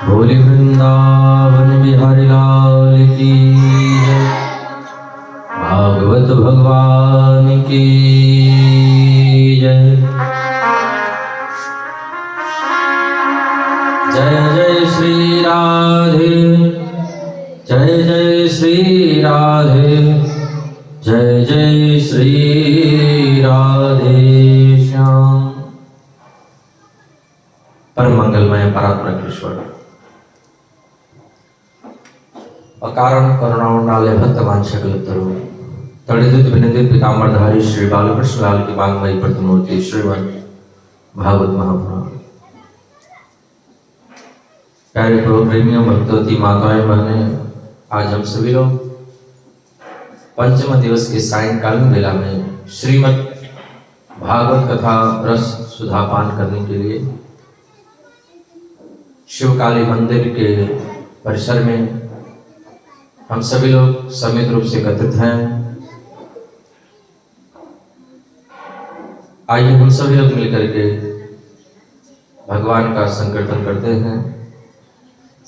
बोले वृंदावन बिहारी लाल की जय। भागवत भगवान की जय। जय जय श्री राधे, जय जय श्री राधे, जय जय श्री राधे श्याम। परम मंगलमय परात्पर ईश्वर अकारण करुणावनाले भक्तवांछकलतरु तड़िदुत विनिदित पीताम्बरधारी श्री बालकृष्ण लाल की वांगमयी प्रतिमूर्ति श्रीमद् भागवत महापुराण। प्यारे प्रभु प्रेमियों, भक्तवती माताएं बहनें, आज हम सभी लोग पंचम दिवस के सायंकालीन वेला में श्रीमद् भागवत कथा रस सुधापान करने के लिए शिवकाली मंदिर के परिसर में हम सभी लोग समित रूप से एकत्रित हैं। आइए हम सभी लोग मिलकर के भगवान का संकीर्तन करते हैं।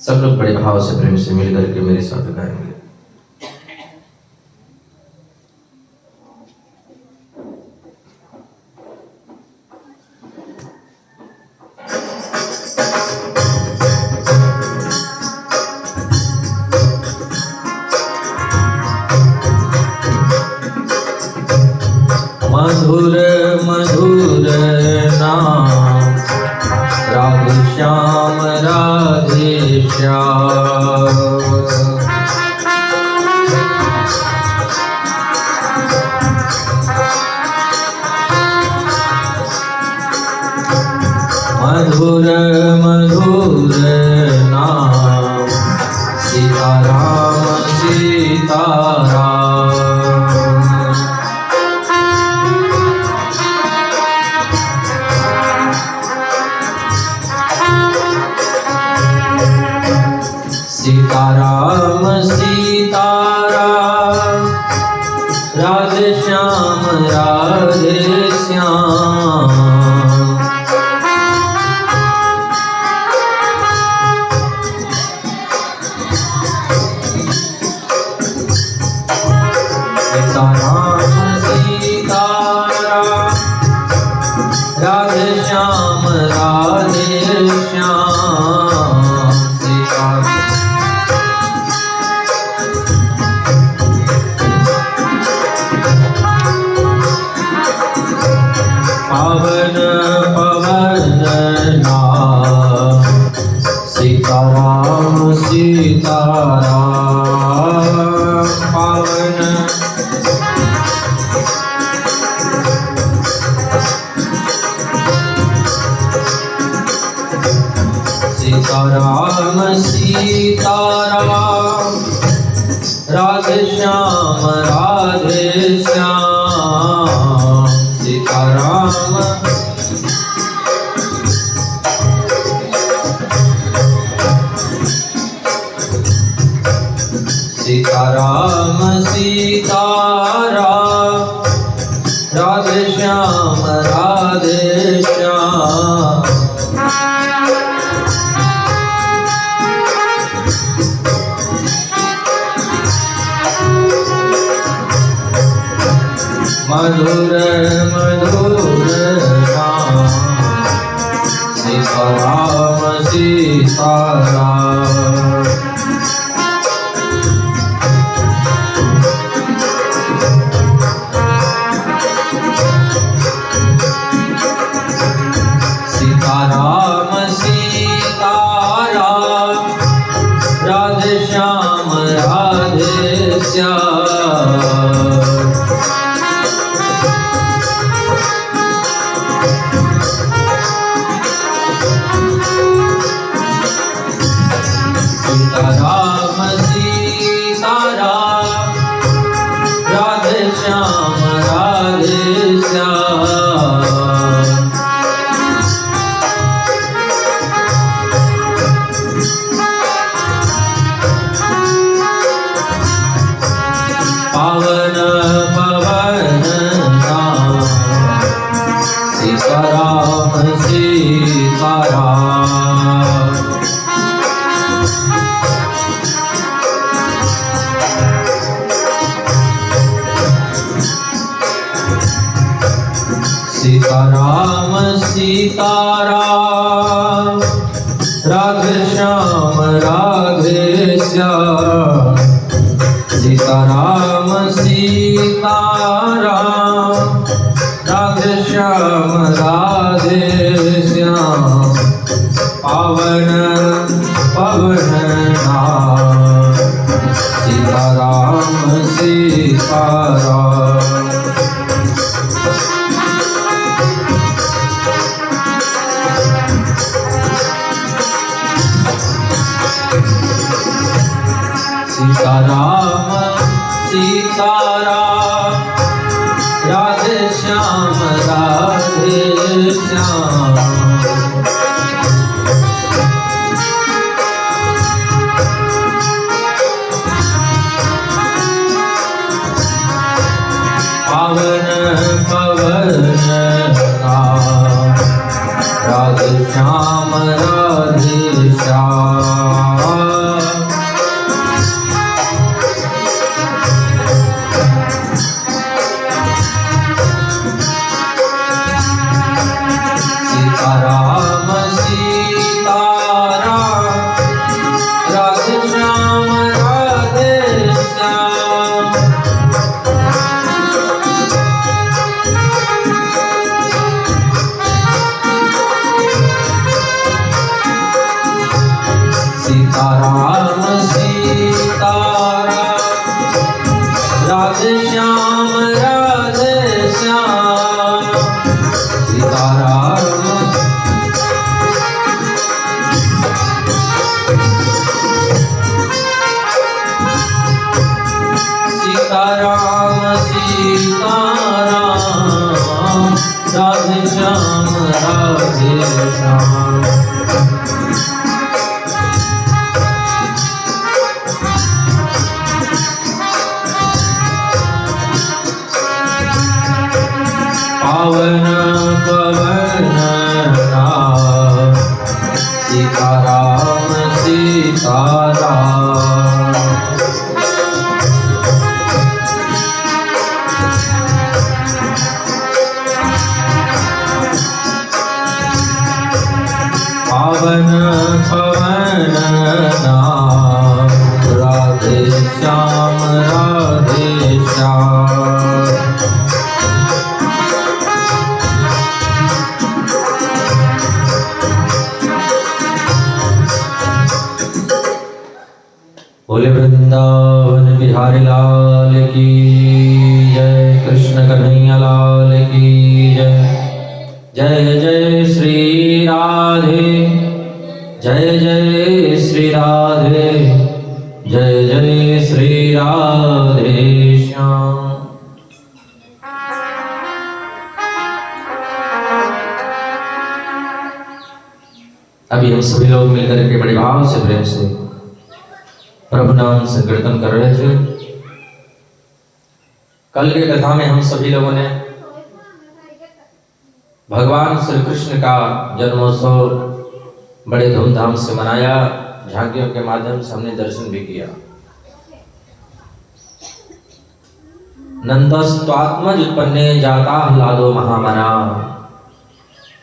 सब लोग बड़े भाव से प्रेम से मिलकर के मेरे साथ गाएंगे। मधुर मधुर नाम राधे श्याम राधे श्याम। मधुर मधुर नाम सीताराम सीताराम। सीताराम सीताराम राधे श्याम राधे श्याम। सीताराम सीताराम राधे श्याम राधे श्याम। सीताराम पावन पवन नाम सीताराम सीताराम। पावन सीताराम सीताराम राधे श्याम राधे श्याम। सीताराम सीताराम सीताराम राधे श्याम राधे श्याम। मधुर मधुर नाम सीताराम सीताराम। सीताराम सीताराम राधे श्याम राधे श्याम। सीताराम। सीताराम सीताराम राधे श्याम राधे श्याम। सीताराम सीताराम राधे श्याम राधे श्याम। पावन पवन नाम सीताराम सीताराम। सीताराम सीताराम राधे श्याम राधे श्याम। पावन पवन नाम राधे श्याम राधे श्याम। सीताराम सीताराम राधे श्याम राधे श्याम। सीताराम सीताराम राधे श्याम राधे श्याम। सीताराम सीताराम सीताराम राधे श्याम राधे श्याम। पावन पवन नाम सीताराम सीताराम। पावन पवन नाम राधे श्याम राधे श्याम। बोले वृंदावन बिहारी लाल की जय। कृष्ण कन्हैया लाल की जय। जय जय श्री राधे जय जय श्री राधे जय जय श्री राधे श्याम। अभी हम सभी लोग मिलकर के बड़े भाव से प्रेम से प्रभु नाम संकीर्तन कर रहे थे। कल की कथा में हम सभी लोगों ने भगवान श्री कृष्ण का जन्मोत्सव बड़े धूमधाम से मनाया। झांकियों के माध्यम से हमने दर्शन भी किया। नंदस्त्वात्मज उत्पन्ने जाता ह्लादो महामना।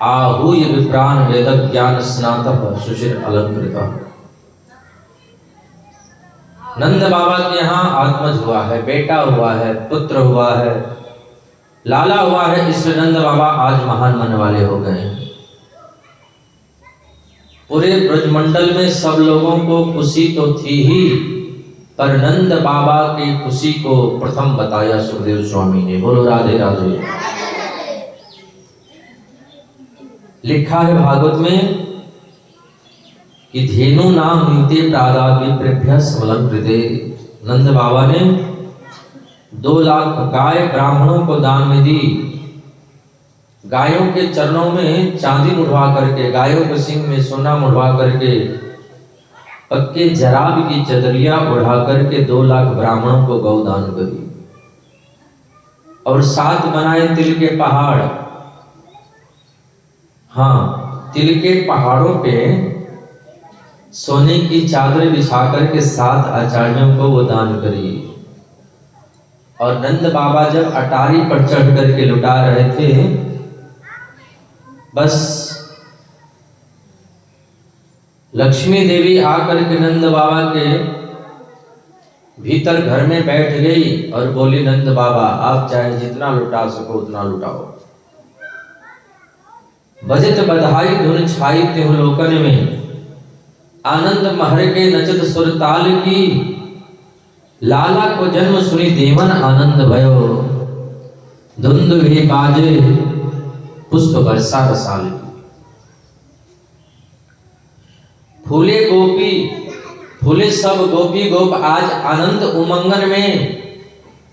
आहूय विप्रान वेद ज्ञान स्नातः सुशिर अलंकृतः। नंद बाबा के यहाँ आत्मज हुआ है, बेटा हुआ है, पुत्र हुआ है, लाला हुआ है। इसलिए नंद बाबा आज महान मन वाले हो गए। पूरे ब्रजमंडल में सब लोगों को खुशी तो थी ही, पर नंद बाबा की खुशी को प्रथम बताया सुखदेव स्वामी ने। बोलो राधे राधे। लिखा है भागवत में कि धेनु नाम नीते प्रादाद विप्रेभ्य समलंकृते। नंद बाबा ने 2 लाख गाय ब्राह्मणों को दान में दी। गायों के चरणों में चांदी मुड़वा करके, गायों के सींग में सोना मुड़वा करके, पक्के जराब की चदरिया उड़ा करके 2 लाख ब्राह्मणों को गौदान करी। और 7 बनाए तिल के पहाड़। हाँ, तिल के पहाड़ों पे सोने की चादर बिछाकर के 7 आचार्यों को वो दान करी। और नंद बाबा जब अटारी पर चढ़ करके लुटा रहे थे, बस लक्ष्मी देवी आकर के नंद बाबा के भीतर घर में बैठ गई और बोली, नंद बाबा आप चाहे जितना लुटा सको उतना लुटाओ। बजत बधाई धुन छाई त्यों लोकन में, आनंद महर के नचत सुर ताल की, लाला को जन्म सुनी देवन आनंद भयो, धुंध भी बाजे पुष्प वर्षा रसाल की। फूले गोपी फूले सब गोपी गोप आज आनंद उमंगन में,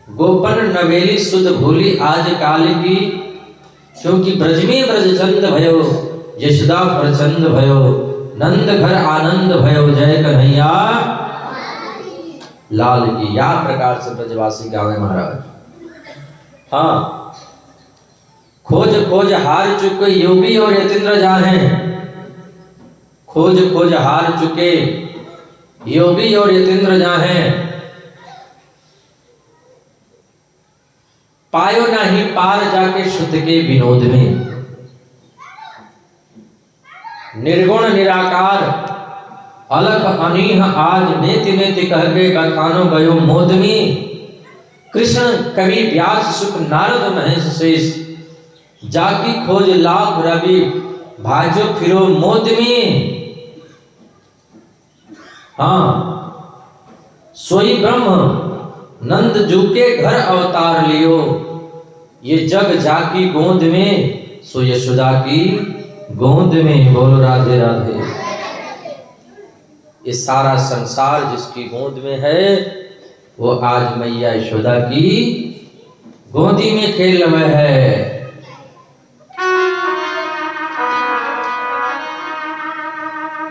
गोपन नवेली सुध भूली आज काल की, क्योंकि ब्रज में ब्रजचंद भयो, यशोदा प्रचंद भयो, नंद घर आनंद भयो, जय कन्हैया लाल की। या प्रकार से ब्रजवासी गावे महाराज। हाँ, खोज खोज हार चुके योगी और यतीन्द्र जाहे, खोज खोज हार चुके योगी और यतीन्द्र जाहे, पायो नहीं पार जाके शुद्ध के विनोद में, निर्गुण निराकार अलख अनीह आज नेति नेति कह के कथानो गयो मोद में, कृष्ण कवि व्यास सुख नारद महेश शेष, जाकी खोज लाख रवि भाजो फिरो मोद में। हाँ, सोई ब्रह्म नंद जू के घर अवतार लियो, ये जग जाकी गोद में, सो यशोदा की गोद में। बोलो राधे राधे। ये सारा संसार जिसकी गोद में है, वो आज मैया यशोदा की गोदी में खेल रहा है।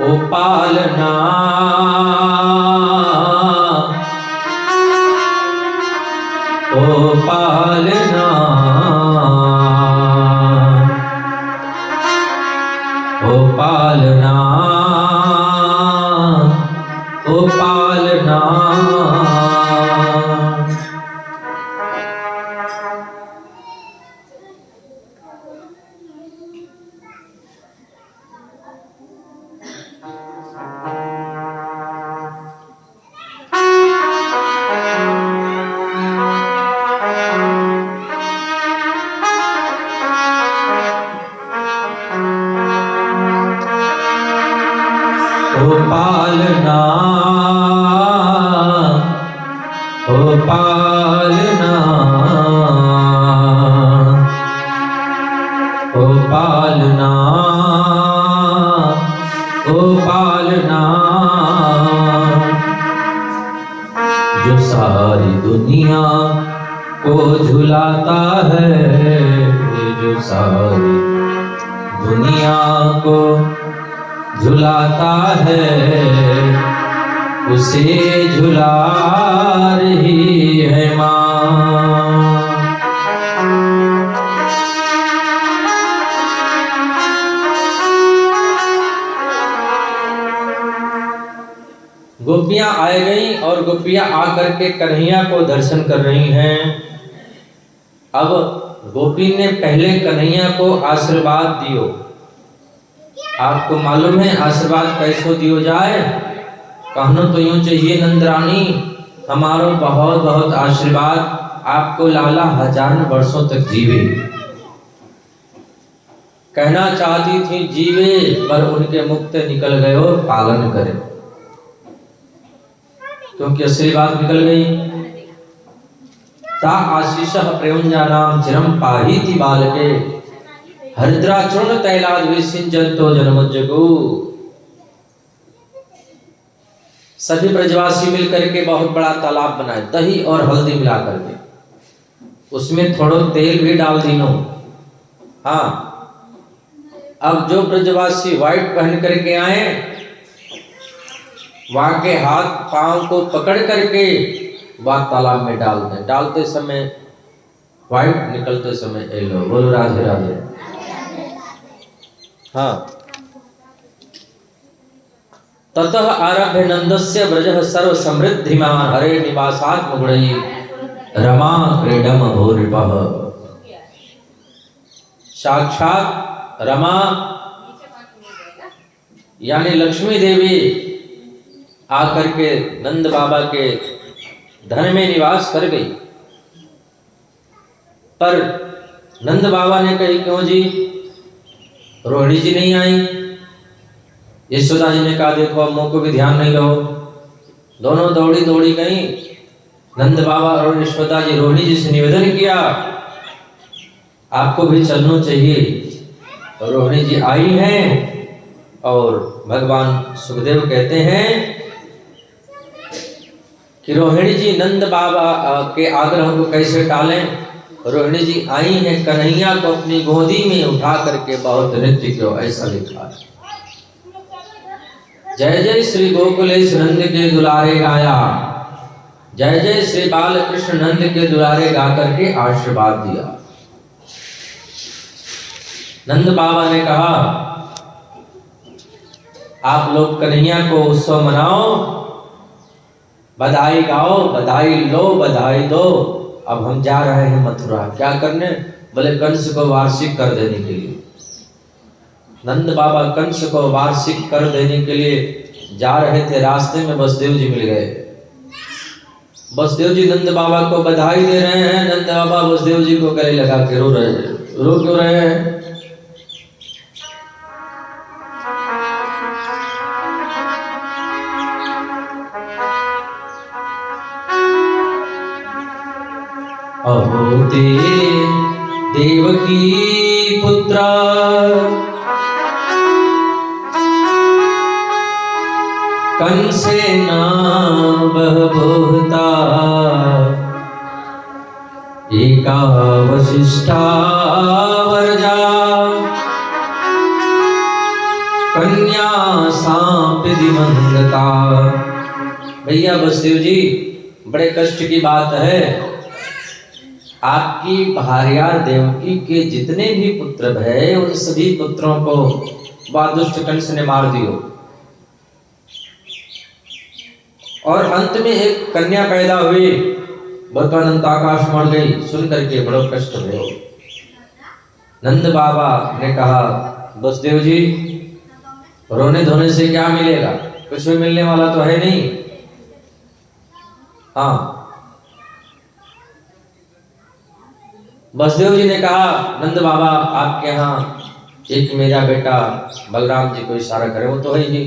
ओ पालना ओ पालना ओ पालना ओ पालना। पालना ओ पालना ओ पालना ओ पालना। जो सारी दुनिया को झुलाता है, जो सारी दुनिया को झुलाता है, उसे झुला रही है माँ। गोपियां आ गई और गोपियां आकर के कन्हैया को दर्शन कर रही हैं। अब गोपी ने पहले कन्हैया को आशीर्वाद दियो। आपको मालूम है आशीर्वाद कैसो दियो जाए? कहनो तो यूं चाहिए, नंदरानी हमारो बहुत बहुत आशीर्वाद, आपको लाला 1000 वर्षों तक जीवे। कहना चाहती थी जीवे, पर उनके मुख से निकल गए और पालन करे, क्योंकि आशीर्वाद निकल गई। ता आशीष प्रयुंजा नाम चिरम पाहीति बालके, हरिद्राचूर्ण तैलाद विसिंचन्तो जनमज्जगो। सभी ब्रजवासी मिलकर के बहुत बड़ा तालाब बनाए, दही और हल्दी मिला करके, उसमें थोड़ा तेल भी डाल दीनो। हाँ, अब जो ब्रजवासी व्हाइट पहन करके आए, वहां के हाथ पांव को पकड़ करके वह तालाब में डाल दें। डालते समय व्हाइट, निकलते समय येलो। बोलो राधे राधे। हाँ, ततः आरभ्य नंदस्य ब्रजः सर्व समृद्धिमान हरे निवासात्मगुणैः रमा क्रीडम भूरिपः। साक्षात रमा यानी लक्ष्मी देवी आकर के नंद बाबा के धन में निवास कर गई। पर नंद बाबा ने कही क्यों जी, रोहिणी जी नहीं आई? यशोदा जी ने कहा देखो अब मुंह को भी ध्यान नहीं रहो। दोनों दौड़ी दौड़ी गई। नंद बाबा और यशोदा जी रोहिणी जी से निवेदन किया आपको भी चलना चाहिए। रोहिणी जी आई हैं और भगवान सुखदेव कहते हैं कि रोहिणी जी नंद बाबा के आग्रह को कैसे टालें। रोहिणी जी आई हैं, कन्हैया को अपनी गोदी में उठा करके बहुत नृत्य किया, ऐसा लिखा है। जय जय श्री गोकुलेश नंद के दुलारे गाया, जय जय श्री बाल कृष्ण नंद के दुलारे गा करके आशीर्वाद दिया। नंद बाबा ने कहा आप लोग कन्हैया को उत्सव मनाओ, बधाई गाओ, बधाई लो, बधाई दो। अब हम जा रहे हैं मथुरा। क्या करने? बोले कंस को वार्षिक कर देने के लिए। नंद बाबा कंस को वार्षिक कर देने के लिए जा रहे थे। रास्ते में बसदेव जी मिल गए। बसदेव जी नंद बाबा को बधाई दे रहे हैं। नंद बाबा बसदेव जी को गले लगा के रो रहे हैं। रो क्यों रहे हैं? अहोते देवकी पुत्र कंसेन बहुता एका वशिष्ठा वर्जा कन्या सांपि मंगता। भैया बसदेव जी बड़े कष्ट की बात है, आपकी भार्या देवकी के जितने भी पुत्र भय उन सभी पुत्रों को दुष्ट कंस ने मार दियो और अंत में एक कन्या पैदा हुई। अनंत आकाश मर गई। सुन करके बड़ा कष्ट भयो। नंद बाबा ने कहा बसदेव जी रोने धोने से क्या मिलेगा, कुछ भी मिलने वाला तो है नहीं। हाँ, बसदेव जी ने कहा नंद बाबा आपके यहाँ एक मेरा बेटा बलराम जी को इशारा करे, वो तो है ही,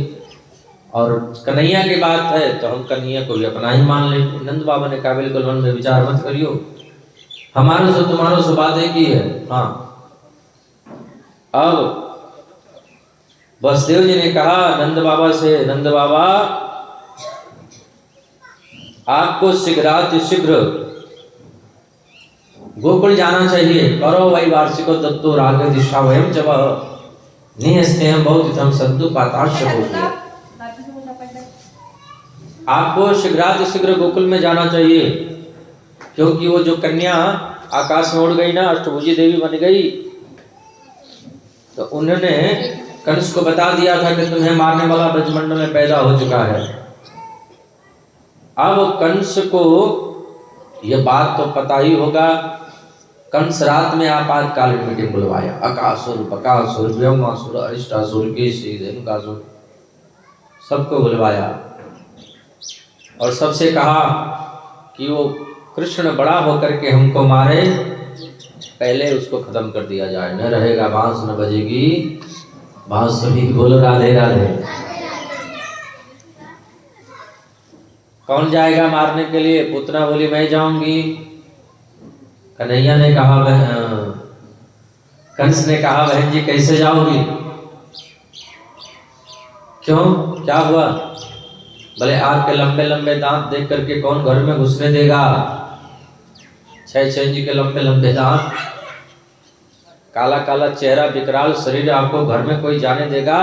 और कन्हैया की बात है तो हम कन्हैया को भी अपना ही मान ले। नंद बाबा ने कहा बिल्कुल मन में विचार मत करियो, हमारे से तुम्हारे से बात एक ही है। हाँ, अब बसदेव जी ने कहा नंद बाबा से, नंद बाबा आपको शीघ्र गोकुल जाना चाहिए। करो वही वार्षिको दत्तो राग दिशा वयम जब निहस्ते हम बहुत हम सद्दु पाताश हो गए। आपको शीघ्र गोकुल में जाना चाहिए, क्योंकि वो जो कन्या आकाश में उड़ गई ना, अष्टभुजी देवी बन गई, तो उन्होंने कंस को बता दिया था कि तुम्हें मारने वाला ब्रजमंडल में पैदा हो चुका है। अब कंस को यह बात तो पता ही होगा। कंस रात में आपातकालीन मीटिंग बुलवाया। अकासुर, बकासुर, व्योमासुर, अरिष्टासुर, केशी, धेनुकासुर सबको बुलवाया और सबसे कहा कि वो कृष्ण बड़ा होकर के हमको मारे, पहले उसको खत्म कर दिया जाए। न रहेगा बांस न बजेगी बांसुरी। बोलो राधे राधे। कौन जाएगा मारने के लिए? पुतना बोली मैं जाऊंगी। कन्हैया ने कहा कंस ने कहा बहन जी कैसे जाओगी? क्यों, क्या हुआ? भले आपके लंबे लंबे दांत देख करके कौन घर में घुसने देगा? 6 इंच के लंबे लंबे दांत, काला काला चेहरा, विकराल शरीर, आपको घर में कोई जाने देगा?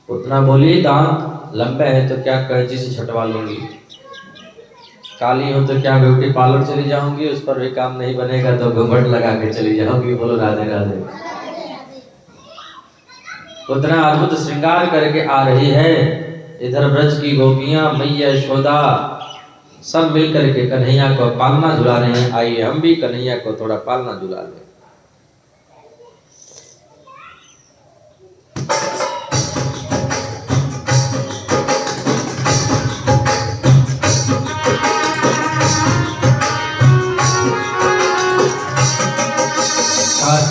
पुतना बोली दांत लंबे हैं तो क्या कैंची से छटवा लूंगी, काली हो तो क्या ब्यूटी पार्लर चली जाऊंगी, उस पर भी काम नहीं बनेगा तो घूंघट लगा के चली जाऊंगी। बोलो राधे राधे। उतना अद्भुत श्रृंगार करके आ रही है इधर ब्रज की गोपियां, मैया यशोदा सब मिलकर के कन्हैया को पालना झुला रहे हैं। आइए हम भी कन्हैया को थोड़ा पालना झुला लें।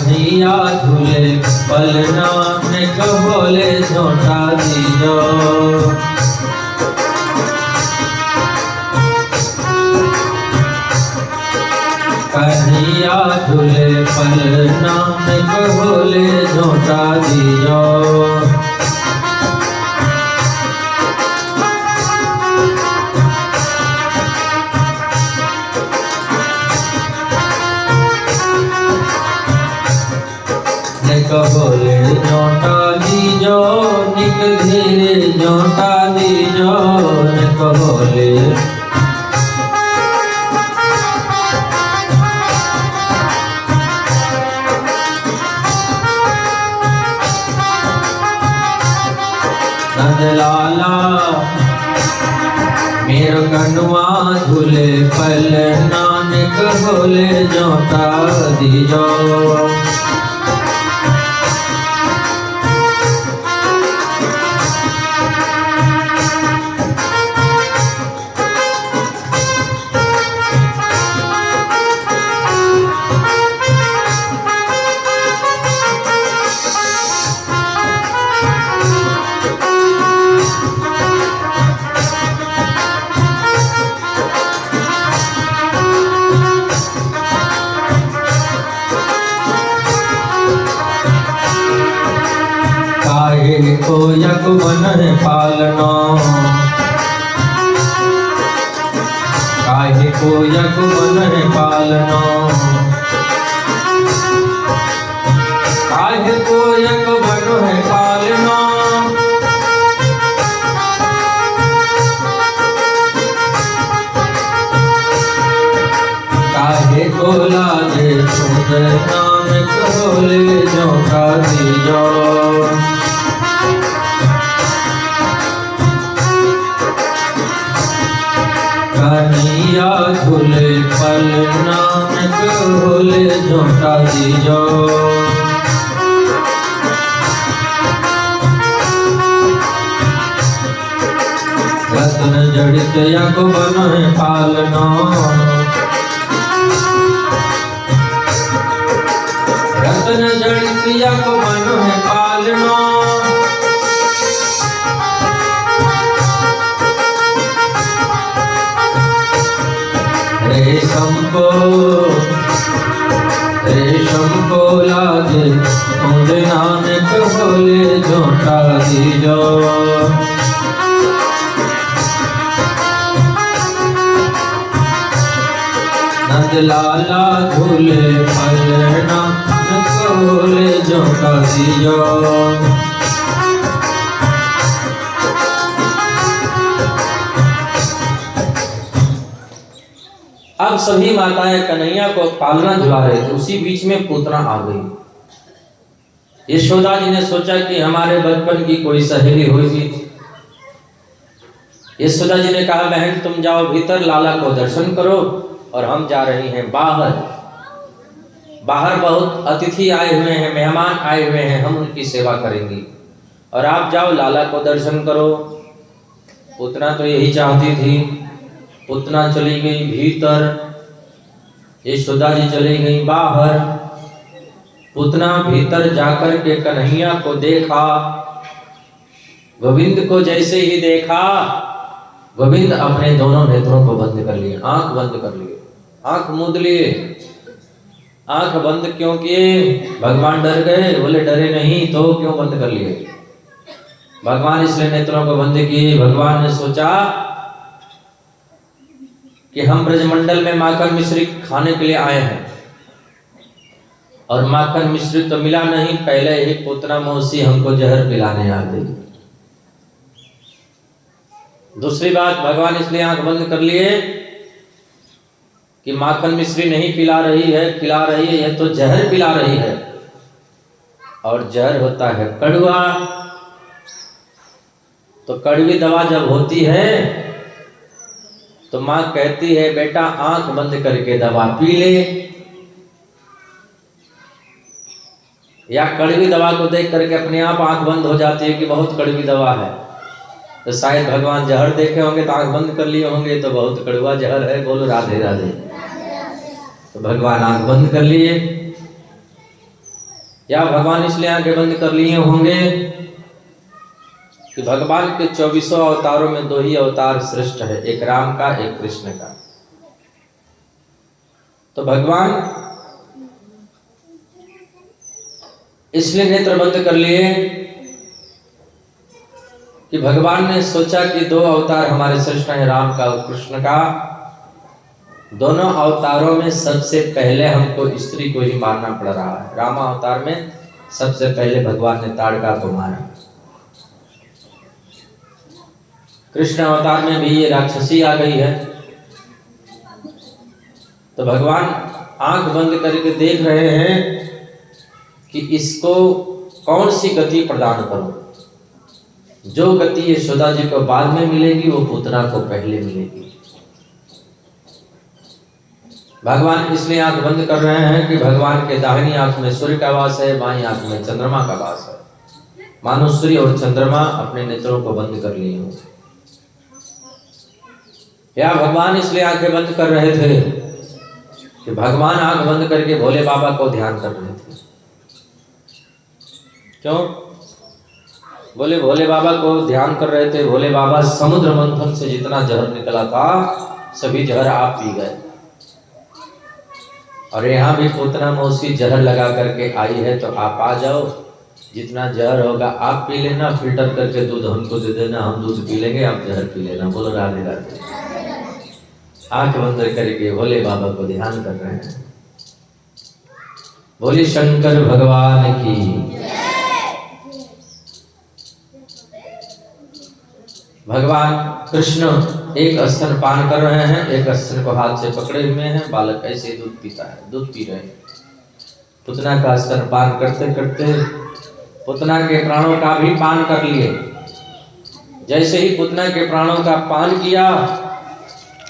कन्हैया झूले पलना में कहोले झोंटा दीजो। कन्हैया झूले पलना में कहोले झोंटा दीजो। कहोले झोंटा दीजो, निक धीरे झोंटा दीजो। कहोले नंदलाला मेरो कनुआ झूले पलना में कहोले झोंटा दीजो। को यक मन पालना, काहे को यक मन पालना। काहे को यक मन पालना। काहे को लागे सुंदर नाम कहोले झोंटा दीजो। कन्हैया झूले पलना में कहोले झोंटा दीजो। रत्न जड़ित यक बन पालना। रत्न जड़ित यक बन पालना। रेशम को लागे ऊंधना में कहोले झोंटा दीजो। नंदलाला झूले पलना में कहोले झोंटा दीजो। अब सभी माताएं कन्हैया को पालना झुला रहे थे। उसी बीच में पूतना आ गई। यशोदा जी ने सोचा कि हमारे बचपन की कोई सहेली होगी। यशोदा जी ने कहा, बहन तुम जाओ भीतर, लाला को दर्शन करो और हम जा रही हैं बाहर। बाहर बहुत अतिथि आए हुए हैं, मेहमान आए हुए हैं, हम उनकी सेवा करेंगी और आप जाओ लाला को दर्शन करो। पूतना तो यही चाहती थी। पूतना चली गई भीतर, यशोदा जी चली गई बाहर। पूतना भीतर जाकर के कन्हैया को देखा। गोविंद को जैसे ही देखा, गोविंद अपने दोनों नेत्रों को बंद कर लिए, आंख बंद कर लिए, आंख मूंद लिए। आंख बंद क्यों किए? भगवान डर गए? बोले डरे नहीं तो क्यों बंद कर लिए? भगवान इसलिए नेत्रों को बंद किए, भगवान ने सोचा कि हम ब्रजमंडल में माखन मिश्री खाने के लिए आए हैं और माखन मिश्री तो मिला नहीं, पहले ही पूतना मौसी हमको जहर पिलाने आ गई। दूसरी बात, भगवान इसलिए आंख बंद कर लिए कि माखन मिश्री नहीं पिला रही है, खिला रही है, यह तो जहर पिला रही है और जहर होता है कड़वा। तो कड़वी दवा जब होती है तो माँ कहती है बेटा आंख बंद करके दवा पी ले, या कड़वी दवा को देख करके अपने आप आंख बंद हो जाती है कि बहुत कड़वी दवा है। तो शायद भगवान जहर देखे होंगे तो आंख बंद कर लिए होंगे, तो बहुत कड़वा जहर है, बोलो राधे राधे। तो भगवान आंख बंद कर लिए, या भगवान इसलिए आंखें बंद कर लिए होंगे कि भगवान के 24 अवतारों में 2 ही अवतार श्रेष्ठ है, एक राम का एक कृष्ण का। तो भगवान इसलिए नेत्र बंद कर लिए कि भगवान ने सोचा कि 2 अवतार हमारे श्रेष्ठ हैं, राम का और कृष्ण का। दोनों अवतारों में सबसे पहले हमको स्त्री को ही मारना पड़ रहा है। राम अवतार में सबसे पहले भगवान ने ताड़का को मारा, कृष्ण अवतार में भी ये राक्षसी आ गई है। तो भगवान आंख बंद करके देख रहे हैं कि इसको कौन सी गति प्रदान करूं। जो गति यशोदा जी को बाद में मिलेगी वो पूतना को पहले मिलेगी। भगवान इसलिए आंख बंद कर रहे हैं कि भगवान के दाहिनी आंख में सूर्य का वास है, बाईं आंख में चंद्रमा का वास है। मानो सूर्य और चंद्रमा अपने नेत्रों को बंद कर लिए हों। या भगवान इसलिए आंखें बंद कर रहे थे कि भगवान आंख बंद करके भोले बाबा को ध्यान कर रहे थे। क्यों? बोले भोले बाबा को ध्यान कर रहे थे। भोले बाबा समुद्र मंथन से जितना जहर निकला था सभी जहर आप पी गए, और यहाँ भी पूतना मौसी जहर लगा करके आई है, तो आप आ जाओ, जितना जहर होगा आप पी लेना, फिल्टर करके दूध हमको दे देना, हम दूध पी लेंगे, आप जहर पी लेना। बोलो राधे राधे। आंख बंद करके भोले बाबा को ध्यान कर रहे हैं। बोले शंकर भगवान की। भगवान कृष्ण एक स्तन पान कर रहे हैं, एक स्तन को हाथ से पकड़े हुए हैं। बालक ऐसे ही दूध पीता है, दूध पी रहे हैं। पुतना का स्तन पान करते करते पुतना के प्राणों का भी पान कर लिए। जैसे ही पुतना के प्राणों का पान किया,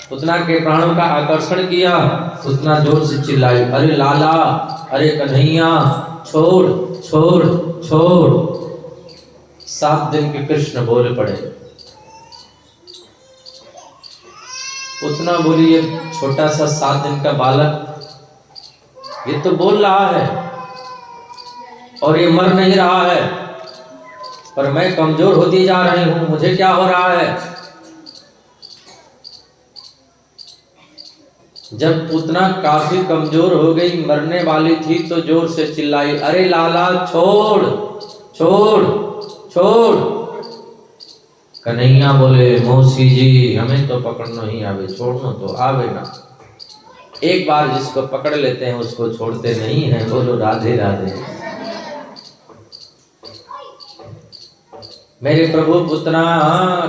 पुतना के प्राणों का आकर्षण किया, पुतना जोर से चिल्लाई, अरे लाला, अरे कन्हैया, छोड़ छोड़ छोड़। 7 दिन के कृष्ण बोल पड़े। पुतना बोली, ये छोटा सा 7 दिन का बालक ये तो बोल रहा है और ये मर नहीं रहा है, पर मैं कमजोर होती जा रही हूं, मुझे क्या हो रहा है। जब पुतना काफी कमजोर हो गई, मरने वाली थी, तो जोर से चिल्लाई, अरे लाला छोड़ छोड़ छोड़। कन्हैया बोले, मौसी जी हमें तो पकड़ना ही आवे, छोड़ना तो आवे ना। एक बार जिसको पकड़ लेते हैं उसको छोड़ते नहीं हैं। बोलो राधे राधे। मेरे प्रभु पुतना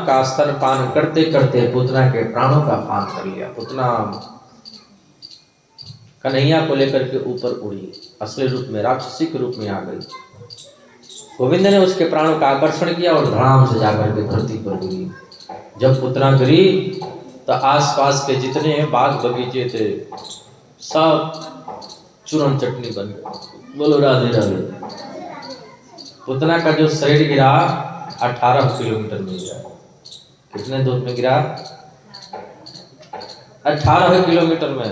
का स्तन पान करते करते पुतना के प्राणों का पान कर लिया। पुतना कन्हैया को लेकर के ऊपर उड़ी, असली रूप में राक्षसी के रूप में आ गई। गोविंद ने उसके प्राणों का आकर्षण किया और धड़ाम से जाकर के धरती पर गिरी। जब पुतना गिरी तो आसपास के जितने बाग बगीचे थे सब चूरन चटनी बन गए। बोलो राधे राधे। पुतना का जो शरीर गिरा 18 किलोमीटर में गिरा। कितने दूर में गिरा? 18 किलोमीटर में।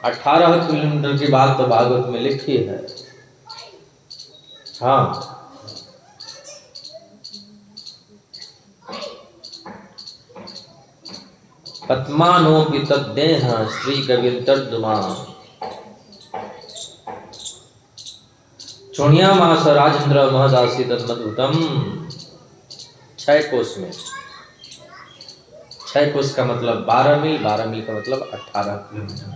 18 किलोमीटर की बात तो भागवत में लिखी है। हाँ, पद्मानोपि तद्देह श्री कविर्दर्दुमा चोणियामास राजेंद्र महदासी तन्मद्भुतम। 6 कोस में। 6 कोस का मतलब 12 मील, 12 मील का मतलब 18 किलोमीटर।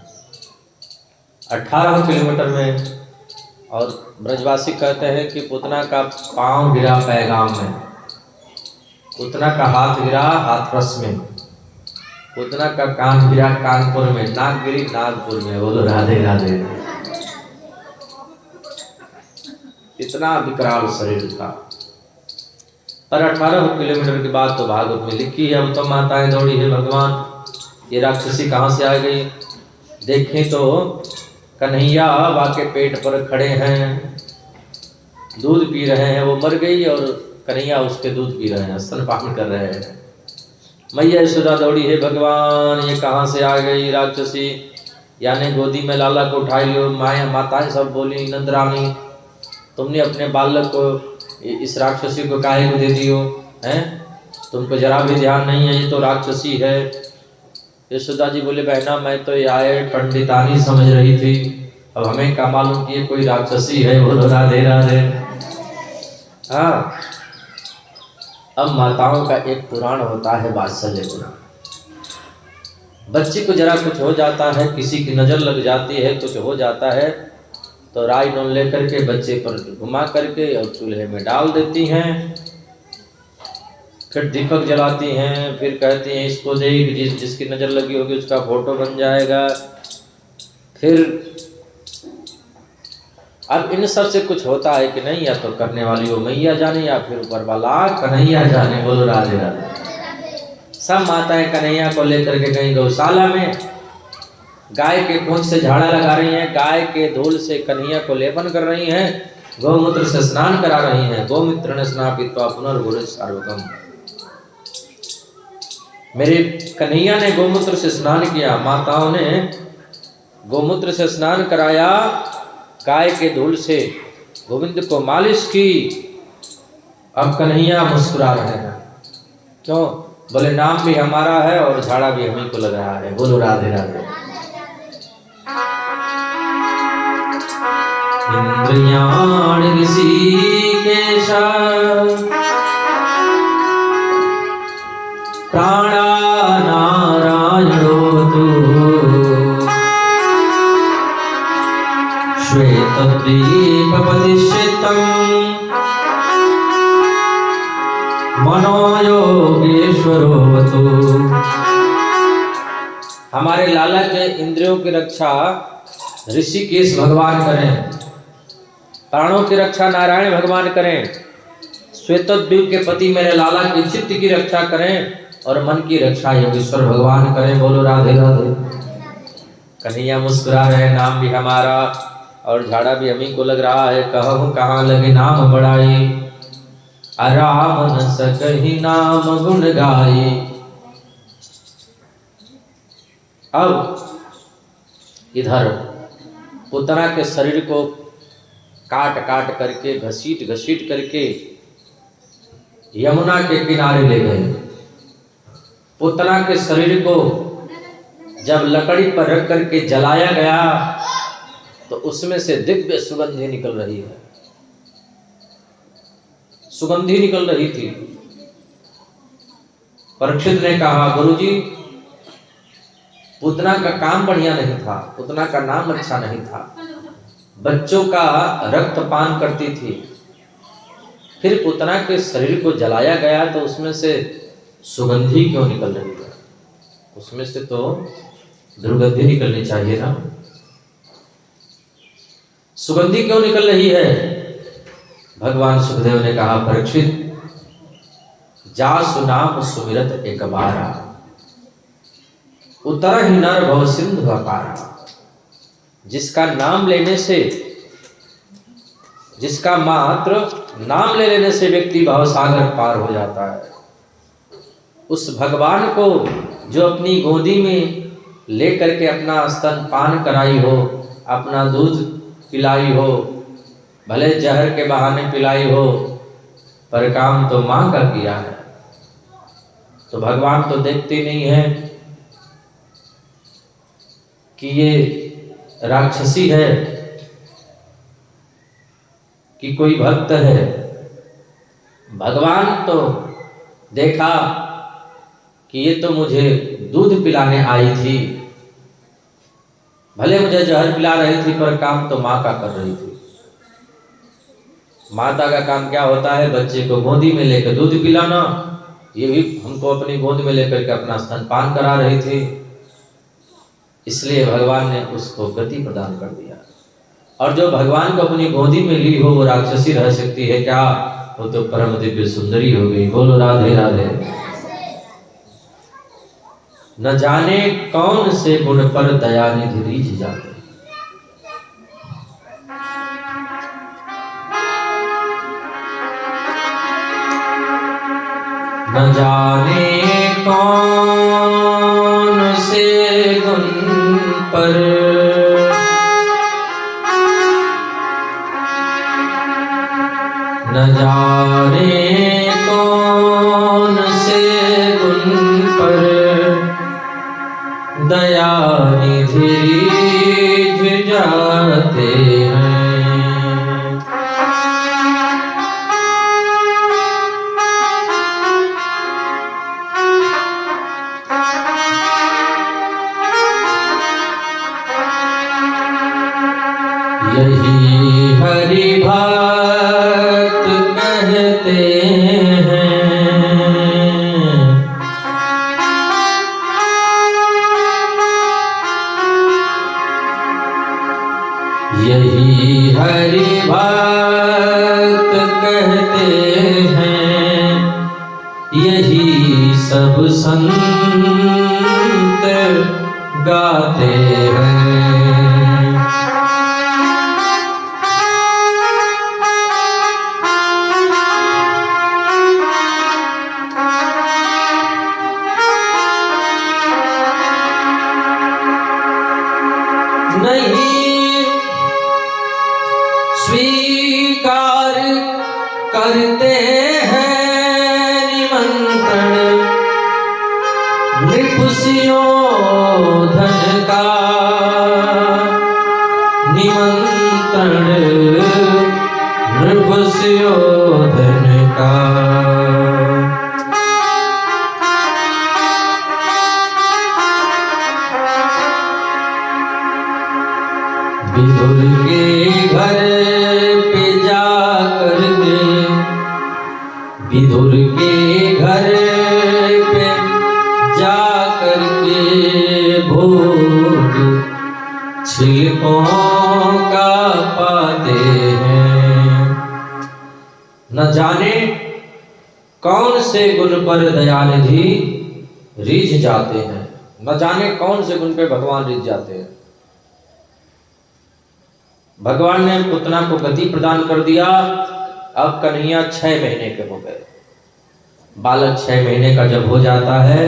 18 किलोमीटर में। और ब्रजवासी कहते हैं कि पुतना का पांव गिरा पैगाम में, पुतना का हाथ गिरा हाथरस में, पुतना का कान गिरा कानपुर में, नाक गिरी नागपुर में। बोलो राधे राधे। इतना विकराल शरीर था। और 18 किलोमीटर के बाद तो भागवत में लिखी है, अब तो माताएं दौड़ी है भगवान ये राक्षसी कहाँ से आ गई। देखें तो कन्हैया बाबा के पेट पर खड़े हैं, दूध पी रहे हैं, वो मर गई और कन्हैया उसके दूध पी रहे हैं, स्तनपान कर रहे हैं। मैया यशोदा दौड़ी है भगवान ये कहाँ से आ गई राक्षसी, यानी गोदी में लाला को उठाई लियो। माया माताएं सब बोली नंदरानी तुमने अपने बालक को इस राक्षसी को काहे को दे दियो हैं, तुमको जरा भी ध्यान नहीं है, ये तो राक्षसी है। यशोदा जी बोले बहना मैं तो ये आए पंडितानी समझ रही थी, अब हमें क्या मालूम कि ये कोई राक्षसी है। बोलो राधे राधे। हाँ, अब माताओं का एक पुराण होता है वात्सल्य पुराण। बच्चे को जरा कुछ हो जाता है, किसी की नज़र लग जाती है, कुछ हो जाता है तो राई नून लेकर के बच्चे पर घुमा करके और चूल्हे में डाल देती हैं, फिर दीपक जलाती हैं, फिर कहती हैं इसको दे, जिसकी नज़र लगी होगी उसका फोटो बन जाएगा। फिर अब इन सब से कुछ होता है कि नहीं, या तो करने वाली वो मैया जाने या फिर ऊपर वाला कन्हैया जाने। बोलो राधे राधे। सब माताएं कन्हैया को लेकर के कहीं गौशाला में गाय के पूंछ से झाड़ा लगा रही हैं, गाय के धूल से कन्हैया को लेपन कर रही हैं, गौमूत्र से स्नान करा रही हैं। गौमूत्र ने स्नापित्वा पुनर्भूरित सार्वतम। मेरे कन्हैया ने गौमूत्र से स्नान किया, माताओं ने गौमूत्र से स्नान कराया, गाय के धूल से गोविंद को मालिश की। अब कन्हैया मुस्कुरा रहे हैं, क्यों? बोले नाम भी हमारा है और झाड़ा भी हमें को लग रहा है। बोलो राधे राधे। इंद्रियाण ऋषिकेश प्राणा नारायणो तु श्वेतद्वीपपतिष्ठितं मनोयोगेश्वरो वतु। हमारे लाला के इंद्रियों की रक्षा ऋषिकेश भगवान करें, प्राणों की रक्षा नारायण भगवान करें, श्वेतद्वीप के पति मेरे लाला के चित्त की रक्षा करें और मन की रक्षा योगेश्वर भगवान करें। बोलो राधे राधे। कन्हैया मुस्कुरा रहे, नाम भी हमारा और झाड़ा भी हमी को लग रहा है। कहूँ कहाँ लगे नाम बढ़ाई, राम न सकहि नाम गुण गाई। अब इधर पुतना के शरीर को काट काट करके घसीट घसीट करके यमुना के किनारे ले गए। पुतना के शरीर को जब लकड़ी पर रख करके जलाया गया तो उसमें से दिव्य सुगंधी निकल रही है, सुगंधी निकल रही थी। परीक्षित ने कहा गुरुजी पुतना का काम बढ़िया नहीं था, पुतना का नाम अच्छा नहीं था, बच्चों का रक्त पान करती थी, फिर पुतना के शरीर को जलाया गया तो उसमें से सुगंधी क्यों निकल रही है? उसमें से तो दुर्गंधी निकलनी चाहिए ना, सुगंधी क्यों निकल रही है? भगवान सुखदेव ने कहा परीक्षित जासु नाम सुमिरत एक बारा, उतर ही नर भव सिंधु अपारा। जिसका नाम लेने से, जिसका मात्र नाम ले लेने से व्यक्ति भवसागर पार हो जाता है, उस भगवान को जो अपनी गोदी में लेकर के अपना स्तन पान कराई हो, अपना दूध पिलाई हो, भले जहर के बहाने पिलाई हो, पर काम तो मां का किया है। तो भगवान तो देखते नहीं है कि ये राक्षसी है कि कोई भक्त है। भगवान तो देखा कि ये तो मुझे दूध पिलाने आई थी, भले मुझे जहर पिला रही थी पर काम तो माँ का कर रही थी। माता का काम क्या होता है? बच्चे को गोदी में लेकर दूध पिलाना, ये भी हमको अपनी गोद में लेकर के अपना स्तनपान करा रही थी, इसलिए भगवान ने उसको गति प्रदान कर दिया। और जो भगवान को अपनी गोदी में ली हो वो राक्षसी रह सकती है क्या? वो तो परम दिव्य सुंदरी हो गई। बोलो राधे राधे। न जाने कौन से गुण पर दयानिधि रीझ जाते। न जाने कौन से गुण पर न जाने कौन से गुण पर दयानिधि रीझ जाते हैं। यही हरि भक्त कहते हैं, यही हरि भक्त कहते हैं, यही सब संत गाते हैं। नहीं स्वीकार करते हैं निमंत्रण नृपसियों धन का, निमंत्रण नृपसियों धन का। विदुर के घर पे जाकर के, विदुर के घर पे जाकर के भोग छिलकों का पाते हैं। न जाने कौन से गुण पर दयानिधि रीझ जाते हैं, न जाने कौन से गुण पे भगवान रीझ जाते हैं। भगवान ने पुतना को गति प्रदान कर दिया। अब कन्हैया 6 महीने के हो गए। बालक 6 महीने का जब हो जाता है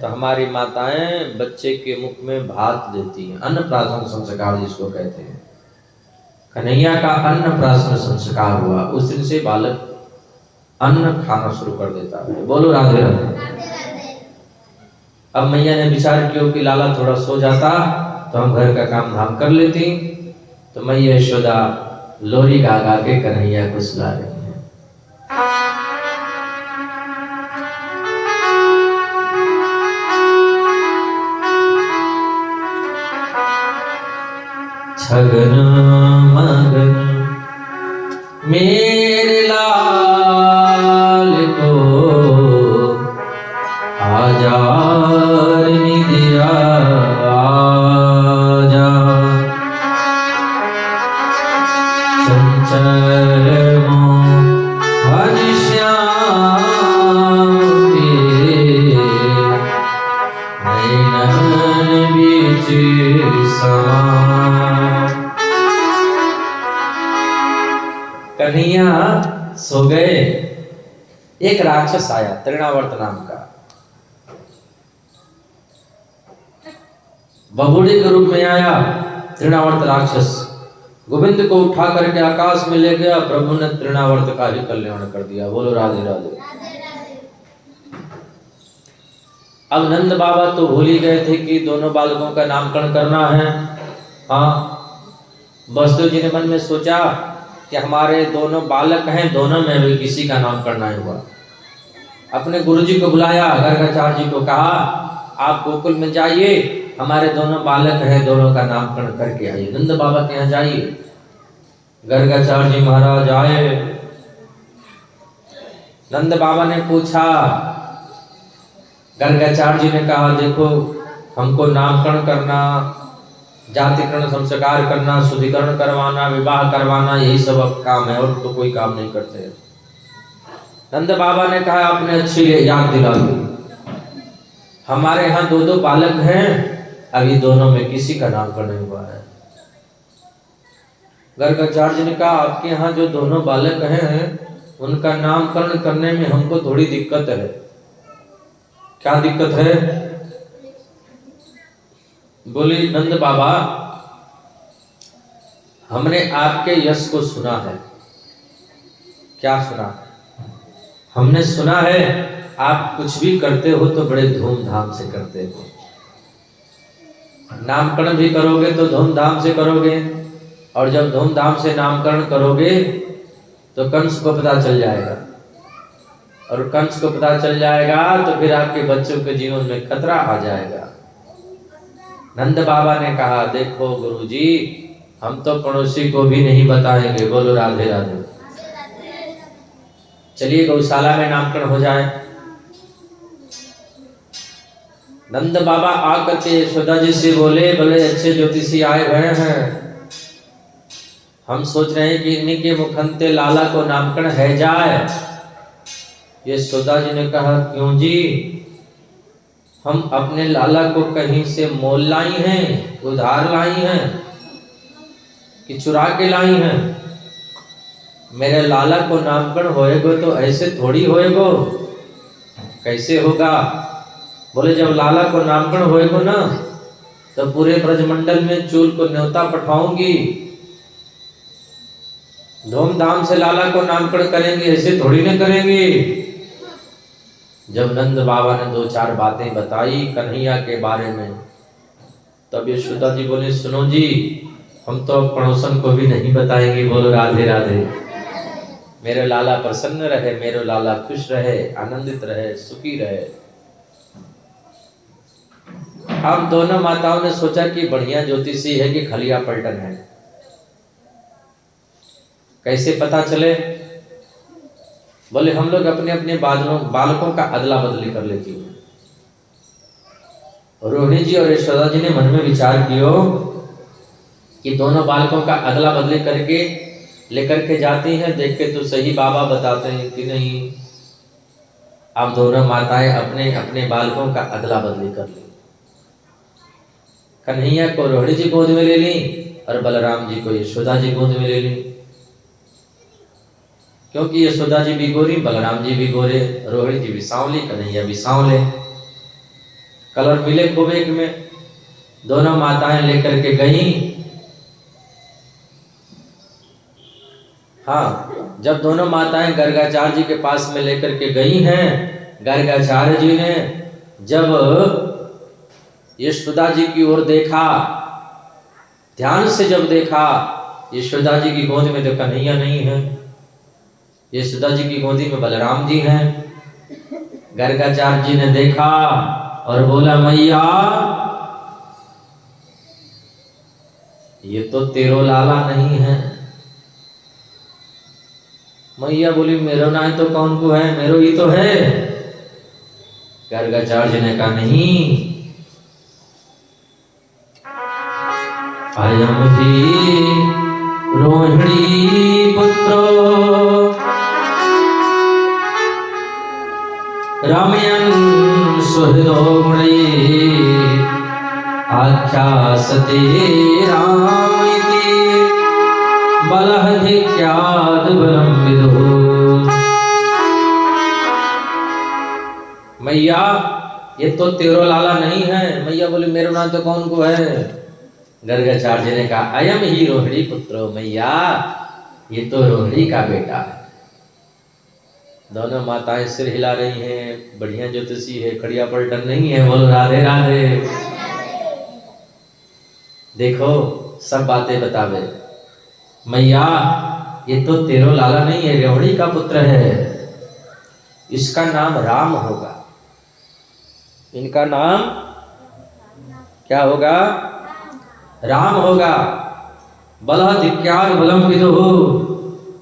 तो हमारी माताएं बच्चे के मुख में भात देती हैं, अन्नप्राशन संस्कार जिसको कहते हैं। कन्हैया का अन्नप्राशन संस्कार हुआ, उस दिन से बालक अन्न खाना शुरू कर देता है। बोलो राधे राधे। अब मैया ने विचार किया कि लाला थोड़ा सो जाता तो हम घर का काम धाम कर लेती। तो मैया यशोदा लोरी गा गा के कन्हैया को सुला रही है। छगन मगन मेरे लाल को आजा निदिया आजा, चंचल मोहन श्याम के नैनन बीच समा। कन्हैया सो गए। एक राक्षस आया तृणावर्त नाम का, बबूढ़े के रूप में आया तृणावर्त राक्षस। गोविंद को उठा करके आकाश में ले गया। प्रभु ने तृणावर्त का ही कल्याण कर दिया। बोलो राधे राधे। अब नंद बाबा तो भूल ही गए थे कि दोनों बालकों का नामकरण करना है। हाँ, वसुदेव जी ने मन में सोचा कि हमारे दोनों बालक हैं, दोनों में भी किसी का नाम करना ही हुआ। अपने गुरुजी को बुलाया, गर्गाचार्य जी को कहा आप गोकुल में जाइए, हमारे दोनों बालक हैं, दोनों का नामकरण करके आइए। नंद बाबा के यहाँ जाइए। गर्गाचार्य जी महाराज आए। नंद बाबा ने पूछा, गर्गाचार्य जी ने कहा देखो हमको नामकरण करना, जातिकरण संस्कार करना, शुद्धिकरण करवाना, विवाह करवाना, यही सब अब काम है और तो कोई काम नहीं करते। नंद बाबा ने कहा आपने अच्छी याद दिला दी, हमारे यहाँ दो दो बालक हैं, अभी दोनों में किसी का नामकरण नहीं हुआ है। गर्गाचार्य ने कहा आपके यहाँ जो दोनों बालक हैं उनका नामकरण करने में हमको थोड़ी दिक्कत है। क्या दिक्कत है? बोली नंद बाबा हमने आपके यश को सुना है। क्या सुना? हमने सुना है आप कुछ भी करते हो तो बड़े धूमधाम से करते हो। नामकरण भी करोगे तो धूमधाम से करोगे, और जब धूमधाम से नामकरण करोगे तो कंस को पता चल जाएगा, और कंस को पता चल जाएगा तो फिर आपके बच्चों के जीवन में खतरा आ जाएगा। नंद बाबा ने कहा देखो गुरुजी, हम तो पड़ोसी को भी नहीं बताएंगे। बोलो राधे राधे। चलिए गौशाला में नामकरण हो जाए। नंद बाबा आकर के यशोदा जी से बोले, बड़े अच्छे ज्योतिषी आए हुए हैं, हम सोच रहे हैं कि इन्हीं के मुखंते लाला को नामकरण है जाए। यशोदा जी ने कहा क्यों जी, हम अपने लाला को कहीं से मोल लाई हैं, उधार लाई हैं कि चुरा के लाई हैं? मेरे लाला को नामकरण होएगो तो ऐसे थोड़ी होएगो, कैसे होगा? बोले जब लाला को नामकरण होएगो ना तो पूरे ब्रजमंडल में चूल को न्योता पठाऊंगी, धूमधाम से लाला को नामकरण करेंगे, ऐसे थोड़ी ना करेंगे। जब नंद बाबा ने दो चार बातें बताई कन्हैया के बारे में, तब यशोदा जी बोले सुनो जी, हम तो पड़ोसन को भी नहीं बताएंगे। बोलो राधे राधे। मेरे लाला प्रसन्न रहे, मेरे लाला खुश रहे, आनंदित रहे, सुखी रहे। अब दोनों माताओं ने सोचा कि बढ़िया ज्योतिषी है कि खलिया पलटन है। कैसे पता चले? बोले हम लोग अपने अपने बालकों का अदला बदली कर लेती हूँ। रोहिणी जी और यशोदा जी ने मन में विचार किया कि दोनों बालकों का अदला बदली करके लेकर के जाती हैं, देख के तो सही बाबा बताते हैं कि नहीं। अब दोनों माताएं अपने अपने बालकों का अदला बदली कर ली। कन्हैया को रोहिणी जी गोद में ले ली और बलराम जी को यशोदा जी गोद में ले ली, क्योंकि यशोदा जी भी गोरी, बलराम जी भी गोरे, रोहिणी जी भी सांवली, कन्हैया भी सांवले, कलर मिले खूब एक में। दोनों माताएं लेकर के गई। हाँ, जब दोनों माताएं गर्गाचार्य जी के पास में लेकर के गई हैं, गर्गाचार्य जी ने जब यशोदा जी की ओर देखा, ध्यान से जब देखा, यशोदा जी की गोद में तो कन्हैया नहीं है, यशोदा जी की गोदी में बलराम जी हैं। गर्गाचार्य जी ने देखा और बोला मैया ये तो तेरो लाला नहीं है। मैया बोली मेरो ना तो कौन को है, मेरो ही तो है। गर्गाचार्य जी ने कहा नहीं, अयम ही रोहिणी पुत्रो रामयन सुहृदो गुणैः आख्यासते रामिति बलहधिक्याद् बलं विदुः। मैया ये तो तेरो लाला नहीं है। मैया बोली मेरो नाम तो कौन को है। गर्गाचार्य ने कहा अयम ही रोहिणी पुत्रो, मैया ये तो रोहिणी का बेटा है। दोनों माताएं सिर हिला रही हैं, बढ़िया ज्योतिषी है, खड़िया पलटन नहीं है। बोलो राधे राधे। देखो सब बातें बतावे। मैया ये तो तेरो लाला नहीं है, रोहिणी का पुत्र है, इसका नाम राम होगा। इनका नाम क्या होगा? राम होगा। बलहधिक्याद् बलं विदुः,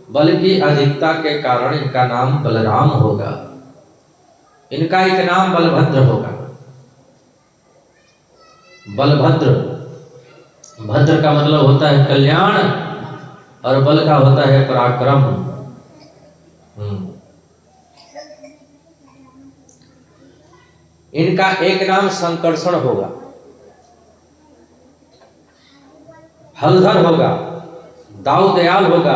बल की अधिकता के कारण इनका नाम बलराम होगा। इनका एक नाम बलभद्र होगा। बलभद्र, भद्र का मतलब होता है कल्याण और बल का होता है पराक्रम। इनका एक नाम संकर्षण होगा, हलधर होगा, दाऊ दयाल होगा।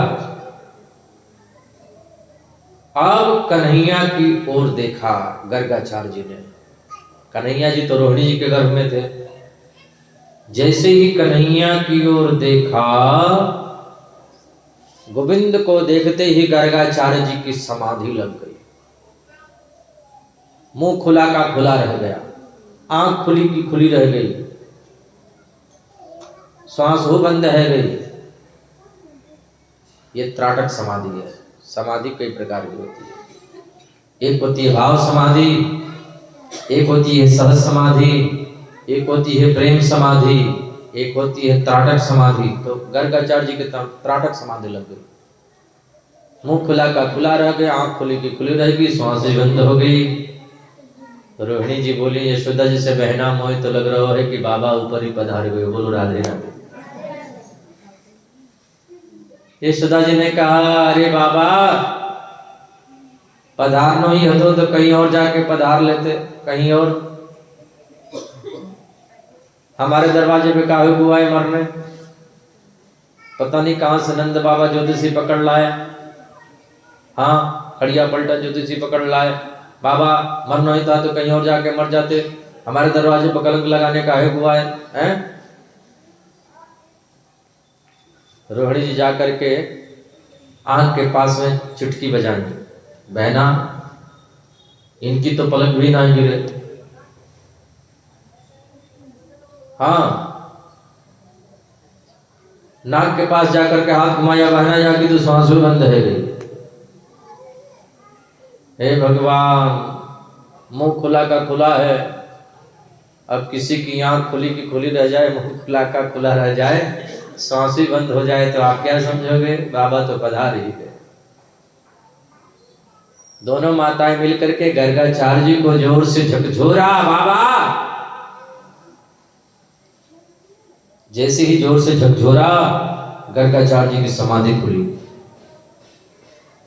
अब कन्हैया की ओर देखा गर्गाचार्य जी ने। कन्हैया जी तो रोहिणी जी के गर्भ में थे। जैसे ही कन्हैया की ओर देखा, गोविंद को देखते ही गर्गाचार्य जी की समाधि लग गई। मुंह खुला का खुला रह गया, आंख खुली की खुली रह गई, श्वास हो बंद रह गई। ये त्राटक समाधि है। समाधि कई प्रकार की होती है। एक होती है भाव समाधि, एक होती है सहज समाधि, एक होती है प्रेम समाधि, एक होती है त्राटक समाधि। तो गर्गाचार्य जी के त्राटक समाधि लग गई। मुंह खुला का खुला रह गया, आंख खुली की खुली रह गई, श्वास भी बंद हो गई। तो रोहिणी जी बोली, यशोदा जी से बहना मोह तो लग रहा है कि बाबा ऊपर ही पधार गए। बोलो राधे राधे। यशोदा जी ने कहा, अरे बाबा पधारनो ही हतो तो कहीं और जाके पधार लेते, कहीं और। हमारे दरवाजे पे काहे को आए मरने? पता नहीं कहां से नंद बाबा ज्योतिषी पकड़ लाए। हाँ, खड़िया पलटा ज्योतिषी पकड़ लाए। बाबा मरना ही था तो कहीं और जाके मर जाते, हमारे दरवाजे पर कलंक लगाने काहे को आए हैं? रोहिणी जी जाकर के आंख के पास में चुटकी बजाई, बहना इनकी तो पलक भी ना गिरे। हाँ, नाक के पास जाकर के हाथ घुमाया, बहना जाकी तो सांस भी बंद है गई। हे भगवान, मुंह खुला का खुला है, अब किसी की आंख खुली की खुली रह जाए, मुंह खुला का खुला रह जाए, सांस भी बंद हो जाए तो आप क्या समझोगे? बाबा तो पधार ही गए। दोनों माताएं मिलकर के गर्गाचार्य जी को जोर से झकझोरा। बाबा जैसे ही जोर से झकझोरा, गर्गाचार्य जी की समाधि खुली।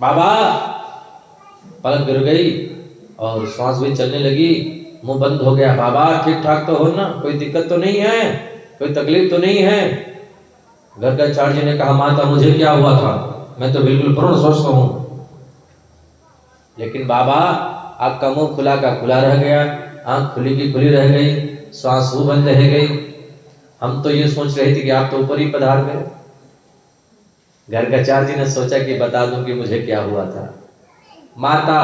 बाबा पलक गिर गई और श्वास भी चलने लगी, मुंह बंद हो गया। बाबा ठीक ठाक तो हो ना? कोई दिक्कत तो नहीं है? कोई तकलीफ तो नहीं है? गर्गाचार्य जी ने कहा, माता मुझे क्या हुआ था? मैं तो बिल्कुल पूर्ण स्वस्थ हूं। लेकिन बाबा आपका मुंह खुला का खुला रह गया, आंख खुली की खुली रह गई, श्वास वो बंद रह गई। हम तो ये सोच रहे थे कि आप तो ऊपर ही पधार गए। गर्गाचार्य जी ने सोचा कि बता दूं कि मुझे क्या हुआ था। माता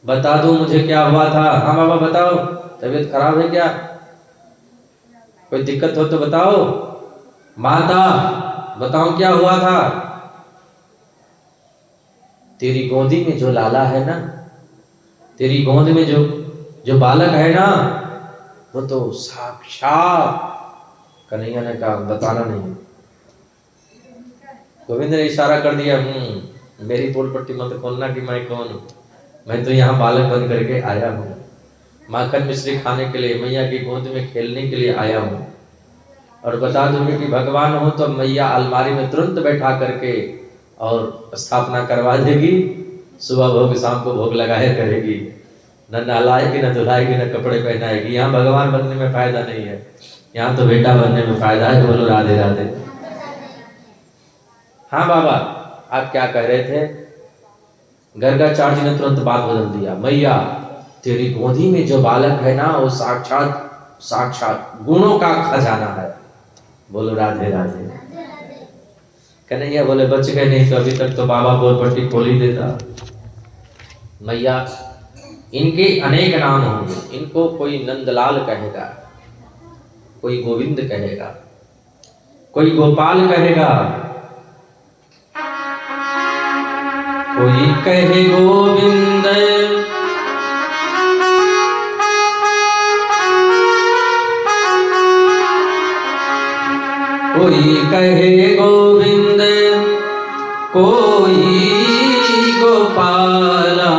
बता दूं मुझे क्या हुआ था? हाँ बाबा बताओ, तबीयत खराब है क्या? कोई दिक्कत हो तो बताओ। माता बताओ क्या हुआ था? तेरी गोदी में जो लाला है ना, तेरी गोद में जो बालक है ना, वो तो साक्षात। कन्हैया ने कहा बताना नहीं। गोविंद ने इशारा कर दिया, मेरी पोल पट्टी मत खोलना कि मैं कौन हूँ। मैं तो यहाँ बालक बन करके आया हूँ, माखन मिश्री खाने के लिए, मैया की गोद में खेलने के लिए आया हूँ। और बता दूंगी कि भगवान हो तो मैया अलमारी में तुरंत बैठा करके और स्थापना करवा देगी। सुबह भोग शाम को भोग लगाया करेगी, न नहलाएगी, न धुलाएगी, न कपड़े पहनाएगी। यहाँ भगवान बनने में फायदा नहीं है, यहाँ तो बेटा बनने में फायदा है। बोलो राधे राधे। हाँ बाबा आप क्या कह रहे थे? गर्गाचार्य जी ने तुरंत बात बदल दिया। मैया तेरी गोदी में जो बालक है ना, वो साक्षात साक्षात गुणों का खजाना है। बोलो राधे राधे। कन्हैया बोले बच गए, नहीं तो अभी तक तो बाबा बोल पट्टी खोल ही देता। मैया इनके अनेक नाम होंगे, इनको कोई नंदलाल कहेगा, कोई गोविंद कहेगा, कोई गोपाल कहेगा, कोई कहे गोविंद, कोई कहे गोविंद, कोई गोपाला,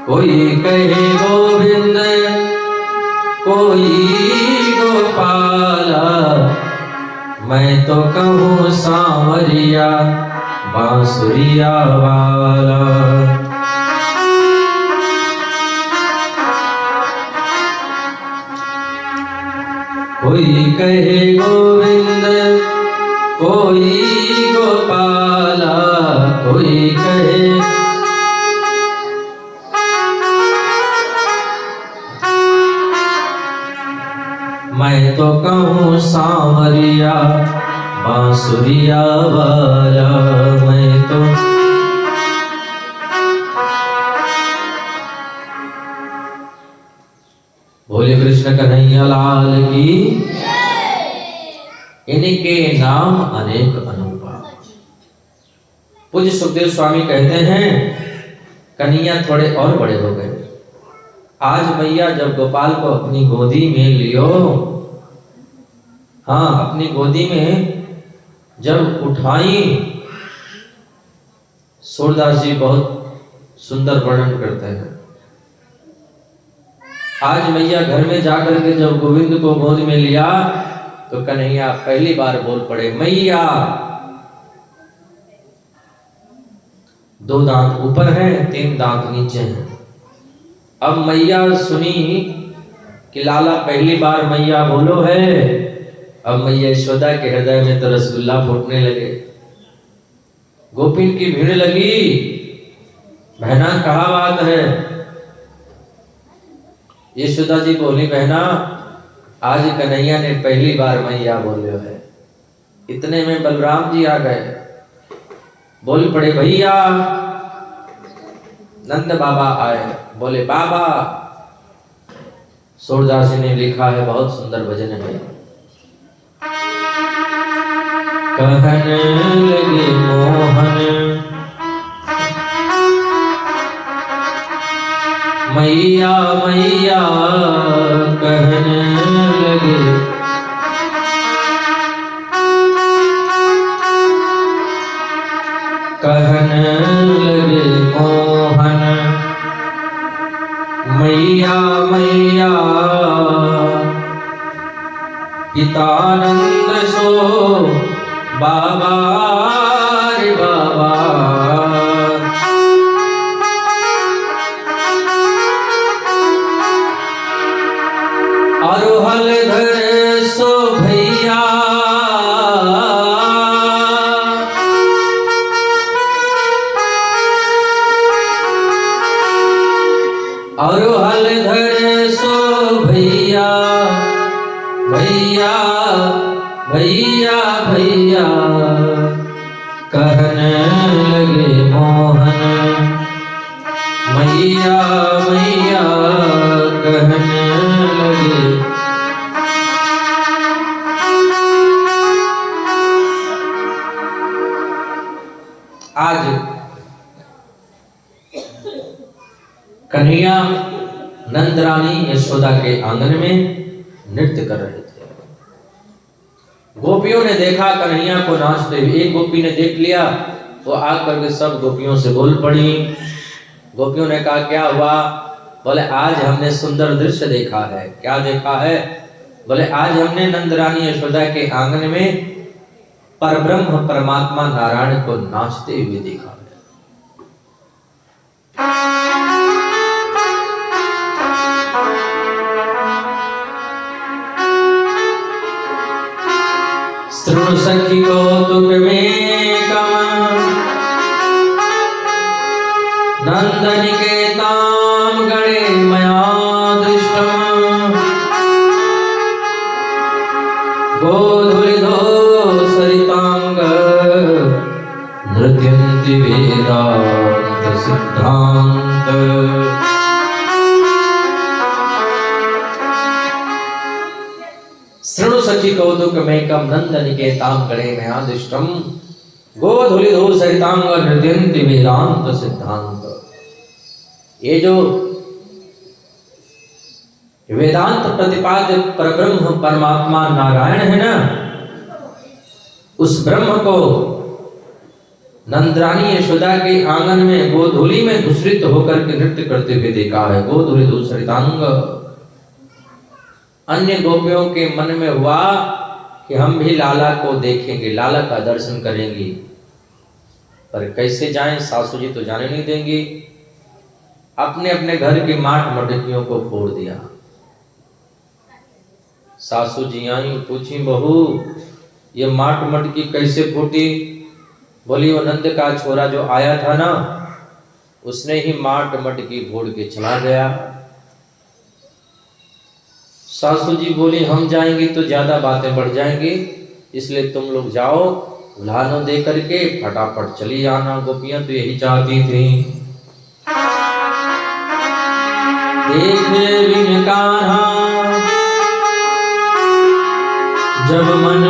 कोई कहे गोविंद, कोई गोपाला। मैं तो कहूँ सांवरिया बांसुरिया वाला। कोई कहे गोविंद कोई गोपाला, कोई कहे मैं तो कहूँ सांवरिया बांसुरिया वाला। मैं तो बोले कृष्ण कन्हैया लाल की। इनके नाम अनेक अनूपा। पूज्य सुखदेव स्वामी कहते हैं कन्हैया थोड़े और बड़े हो गए। आज मैया जब गोपाल को अपनी गोदी में लियो, हाँ अपनी गोदी में जब उठाई, सूरदास जी बहुत सुंदर वर्णन करते हैं। आज मैया घर में जाकर के जब गोविंद को गोद में लिया तो कन्हैया पहली बार बोल पड़े मैया। दो दांत ऊपर हैं, 3 दांत नीचे हैं। अब मैया सुनी कि लाला पहली बार मैया बोलो है। अब मैया यशोदा के हृदय में तो रसगुल्ला फूटने लगे। गोपिन की भीड़ लगी, बहना कहा बात है। यशोदा जी बोली बहना आज कन्हैया ने पहली बार मैया बोले है। इतने में बलराम जी आ गए, बोल पड़े भैया। नंद बाबा आए, बोले बाबा। सूरदास ने लिखा है, बहुत सुंदर भजन है। कहने लगे मोहन मैया मैया, कहने लगे कहने लगे मोहन मैया मैया। पितानंद सो बाबा रे बाबा। अरोहल धर सो भैया। अरोहल धर सो भैया भैया भैया भैया। कहने लगे मोहन मैया मैया, कहने लगे। आज कन्हैया नंद रानी यशोदा के आंगन में नृत्य कर रहे थे। गोपियों ने देखा कन्हैया को नाचते हुए। एक गोपी ने देख लिया, वो आकर के सब गोपियों से बोल पड़ी। गोपियों ने कहा क्या हुआ? बोले आज हमने सुंदर दृश्य देखा है। क्या देखा है? बोले आज हमने नंद रानी यशोदा के आंगन में परब्रह्म परमात्मा नारायण को नाचते हुए देखा है। श्रृणु सखी कौतुक में नंदन के ताम गणे मया दृष्टम। गोधूलिधो सरितांग नृत्यन्ति वेदांत सिद्धांत। शृणु सखी कौतुक मेकम नंदन के ताम गणे मया दृष्टम। गोधूलिधो सरितांग नृत्यन्ति वेदांत सिद्धांत। ये जो वेदांत प्रतिपाद्य परब्रह्म परमात्मा नारायण है ना, उस ब्रह्म को नंदरानी यशोदा के आंगन में गोधूली में धूसरित होकर के नृत्य करते हुए देखा है। गोधूलिधो सरितांग। अन्य गोपियों के मन में हुआ कि हम भी लाला को देखेंगे, लाला का दर्शन करेंगे। पर कैसे जाएं, सासू जी तो जाने नहीं देंगी। अपने अपने घर की माट मटकियों को फोड़ दिया। सासू जी आई, पूछी बहू ये माट मटकी कैसे फूटी? बोली वो नंद का छोरा जो आया था ना, उसने ही माट मटकी फोड़ के चला गया। सासू जी बोली हम जाएंगी तो ज्यादा बातें बढ़ जाएंगी, इसलिए तुम लोग जाओ, उल्हानो दे करके फटाफट चली आना। गोपियां तो यही चाहती थी। देखे बिन कान्हा जब मन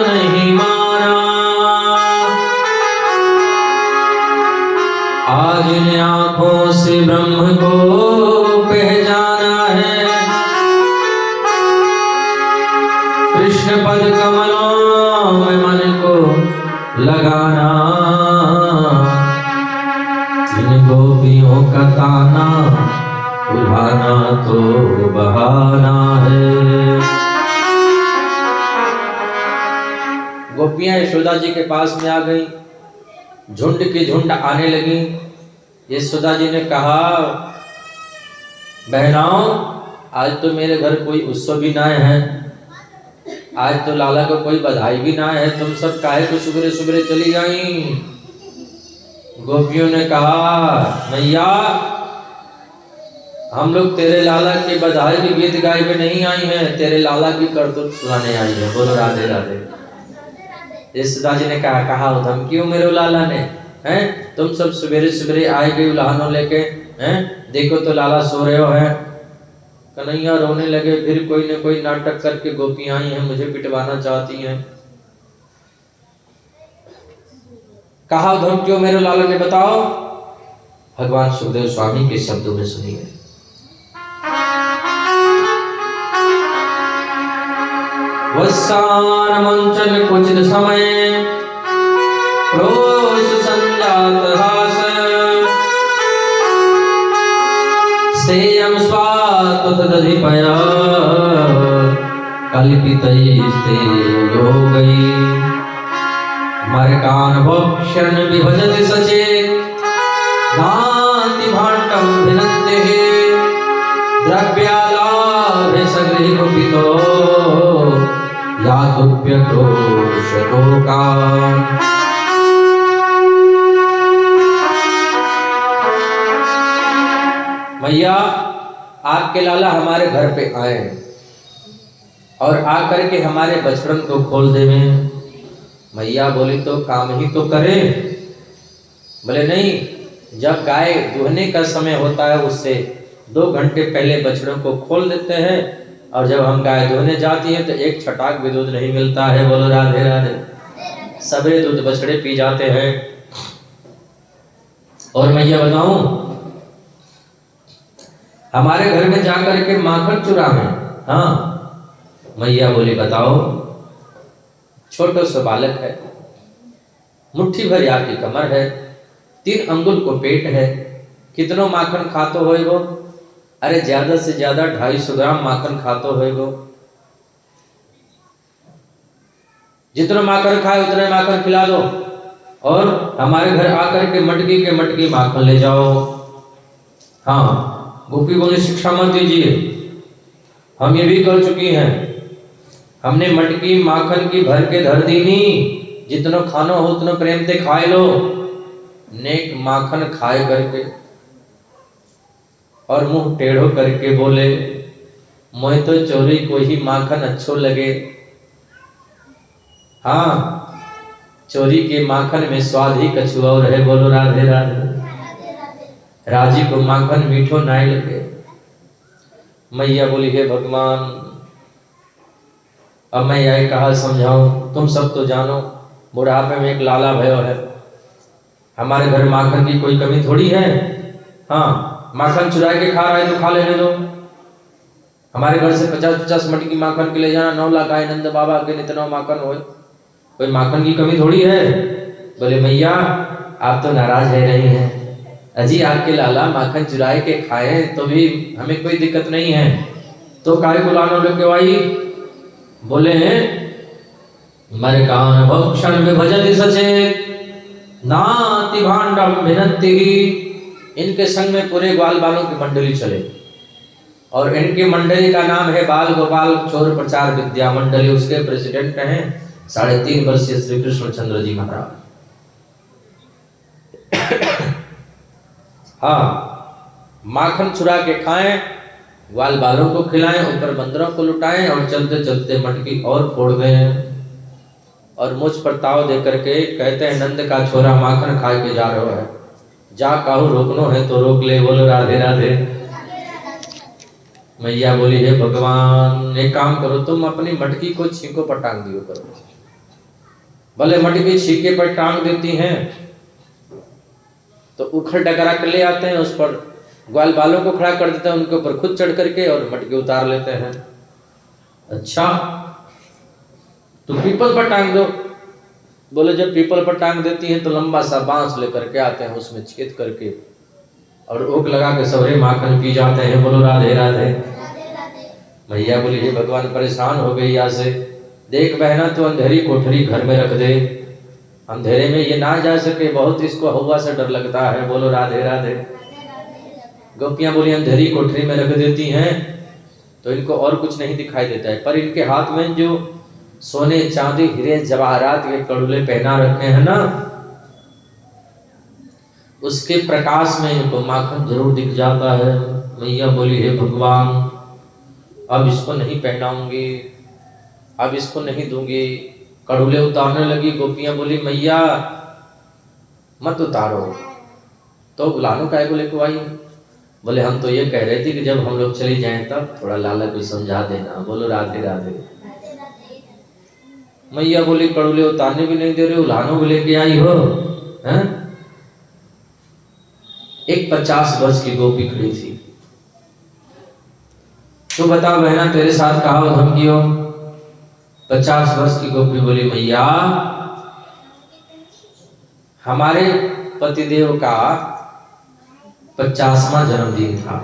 नहीं माना, आज इन आंखों से ब्रह्म को पहचाना है। कृष्ण पद कमलों में मन को लगाना, इन गोपियों का ताना उल्हाना तो बहाना है। गोपियां यशोदा जी के पास में आ गई, झुंड की झुंड आने लगी। यशोदा जी ने कहा बहनाओं आज तो मेरे घर कोई उत्सव भी ना है, आज तो लाला को कोई बधाई भी ना है, तुम सब काहे को सुबह सुबह चली गई? गोपियों ने कहा मैया हम लोग तेरे लाला के बधाई के गीत गाए हुए नहीं आई हैं, तेरे लाला की करतूत सुनाने आई है। बोलो राधे राधे। यशोदा जी ने कहा उधम क्यों मेरे लाला ने, हैं तुम सब सवेरे सवेरे आए गए उल्हानों लेके, हैं देखो तो लाला सो रहे हो हैं। कन्हैया रोने लगे, फिर कोई न कोई नाटक करके गोपियां आई हैं, मुझे पिटवाना चाहती हैं। कहा उधम क्यों मेरे लाला ने, बताओ। भगवान सुखदेव स्वामी के शब्दों में सुनिए। वत्सान मंचन कुचित समय क्रोश संजात हास, सेयम स्वात तदधिपया कल्पितैस्ते योगै। मरकान भक्षण विभजति सचेत नाति भाण्डं भिनन्ते, द्रव्यालाभे सगृही कुपितो यातुप्यक्रोशतोका। मैया आपके लाला हमारे घर पे आए और आकर के हमारे बचपन को खोल देवे। मैया बोली तो काम ही तो करे। बोले नहीं, जब गाय दूहने का समय होता है उससे 2 घंटे पहले बछड़ों को खोल देते हैं, और जब हम गाय धोने जाती है तो एक छटाक भी दूध नहीं मिलता है। बोलो राधे राधे। सबरे दूध बछड़े पी जाते हैं। और मैं ये बताऊं, हमारे घर में जाकर के माखन चुरावे। हाँ, मैया बोली बताओ। छोटो सा बालक है, मुट्ठी भर या की कमर है, 3 अंगुल को पेट है, कितनो माखन खातो होए वो? अरे ज्यादा से ज्यादा 250 ग्राम माखन खातो होए वो। जितना माखन खाए उतने माखन खिला दो, और हमारे घर आकर के मटकी माखन ले जाओ। हाँ, गोपी बोले शिक्षा मत दीजिए, हम ये भी कर चुकी हैं। हमने मटकी माखन की भर के धर दीनी, जितनो खानो हो उतनो प्रेम से खाए लो। नेक माखन खाए करके और मुंह टेढ़ो करके बोले मोए तो चोरी को ही माखन अच्छो लगे। हाँ, चोरी के माखन में स्वाद ही कछु और है। बोलो राधे राधे। राजी को माखन मीठो नाई लगे। मैया बोली हे भगवान, अब मैं यही कहा समझाऊं, तुम सब तो जानो बुढ़ापे में एक लाला भयो है, हमारे घर माखन की कोई कमी थोड़ी है। हाँ, माखन चुरा के खा रहा है तो खा लेने दो। हमारे घर से 50-50 मटकी माखन के ले जाना, 9 लाख आए नंद बाबा के इतना माखन हो, कोई माखन की कमी थोड़ी है। बोले मैया आप तो नाराज रह रही हैं, अजी आपके लाला माखन चुराए के खाए तो भी हमें कोई दिक्कत नहीं है, तो काय को लानो लेके आई। बोले मरे कान भक्षण विभजति सचेत नाति भांडम भिनत्ति, इनके संग में पूरे ग्वाल बालों की मंडली चले और इनकी मंडली का नाम है बाल गोपाल चोर प्रचार विद्या मंडली। उसके प्रेसिडेंट हैं 3.5 वर्षीय श्री कृष्णचंद्र जी महाराज। हाँ, माखन चुरा के खाएं, ग्वाल बालों को खिलाएं, ऊपर बंदरों को लुटाएं और चलते चलते मटकी और फोड़ दें और मुझ पर ताव दे करके कहते हैं नंद का छोरा माखन खा के जा रहा है, जा काहू रोकनो है तो रोक ले। बोलो राधे राधे। मैया बोली हे भगवान, एक काम करो, तुम अपनी मटकी को छींको पर टांग दियो करो। भले मटकी छींके पर टांग देती हैं तो उखड़ डगरा कर ले आते हैं, उस पर ग्वाल बालों को खड़ा कर देते हैं, उनके ऊपर खुद चढ़ करके और मटकी उतार लेते हैं। अच्छा, तो पीपल पर टांग दो। बोले जब पीपल पर टांग देती हैं तो लंबा सा बांस लेकर के आते हैं, उसमें छेद करके और ओक लगा के सवरे माखन पी जाते हैं। बोलो राधे राधे। मैया बोली हे भगवान, परेशान हो गई यहाँ से, देख बहना तो अंधेरी कोठरी घर में रख दे, अंधेरे में ये ना जा सके, बहुत इसको हवा से डर लगता है। बोलो राधे राधे। गोपियां बोली अंधेरी कोठरी में रख देती हैं तो इनको और कुछ नहीं दिखाई देता है, पर इनके हाथ में जो सोने चांदी हीरे जवाहरात के कड़ुले पहना रखे हैं ना, उसके प्रकाश में इनको माखन जरूर दिख जाता है। मैया बोली हे भगवान, अब इसको नहीं पहनाऊंगी, अब इसको नहीं दूंगी। कड़ुले उतारने लगी। गोपियां बोली मैया मत उतारो, तो बुलानो काहे को लेको आई? बोले हम तो ये कह रहे थे कि जब हम लोग चली जाएं तब थोड़ा लाला को समझा देना। बोलो राधे राधे। मैया बोली कड़ुले उतारने भी नहीं दे रहे, उलानो भी लेके आई हो हैं? एक 50 वर्ष की गोपी खड़ी थी। तो बता बहना तेरे साथ कहा धमकी हो? 50 वर्ष की गोपी बोली मैया, हमारे पतिदेव का 50वां जन्मदिन था,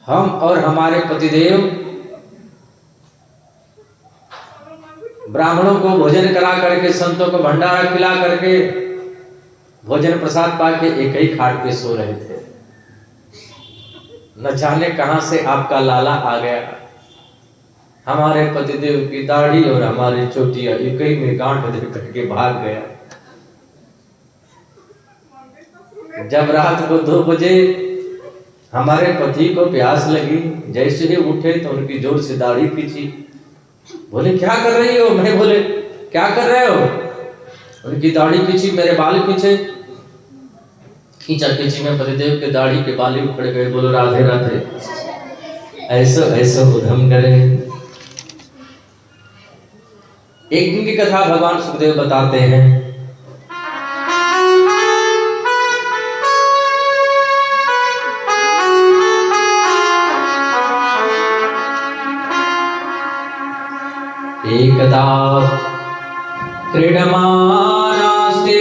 हम और हमारे पतिदेव ब्राह्मणों को भोजन करा करके, संतों को भंडारा खिला करके, भोजन प्रसाद पाके एक ही खाट पे सो रहे थे। न जाने कहां से आपका लाला आ गया। हमारे पतिदेव की दाढ़ी और हमारी चोटियां एक ही में गांठ दे करके भाग गया। जब रात को 2 बजे हमारे पति को प्यास लगी, जैसे ही उठे तो उनकी जोर से दाढ़ी खींची। बोले क्या कर रही हो? मैं बोले क्या कर रहे हो? उनकी दाढ़ी खींची, मेरे बाल खींचे, खींचा खींची में पतिदेव के दाढ़ी के बाल उखड़ गए। बोलो राधे राधे। ऐसो ऐसो उधम करे। एक दिन की कथा भगवान सुखदेव बताते हैं। एकदा क्रीडमानास्ते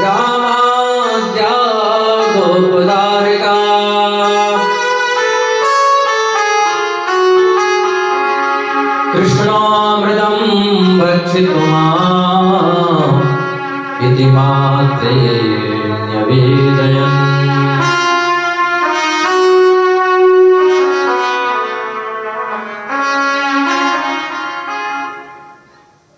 रामाद्या गोपदारिका कृष्णामृतं भक्षितुमा इति मात्रे न्यवेदयन्।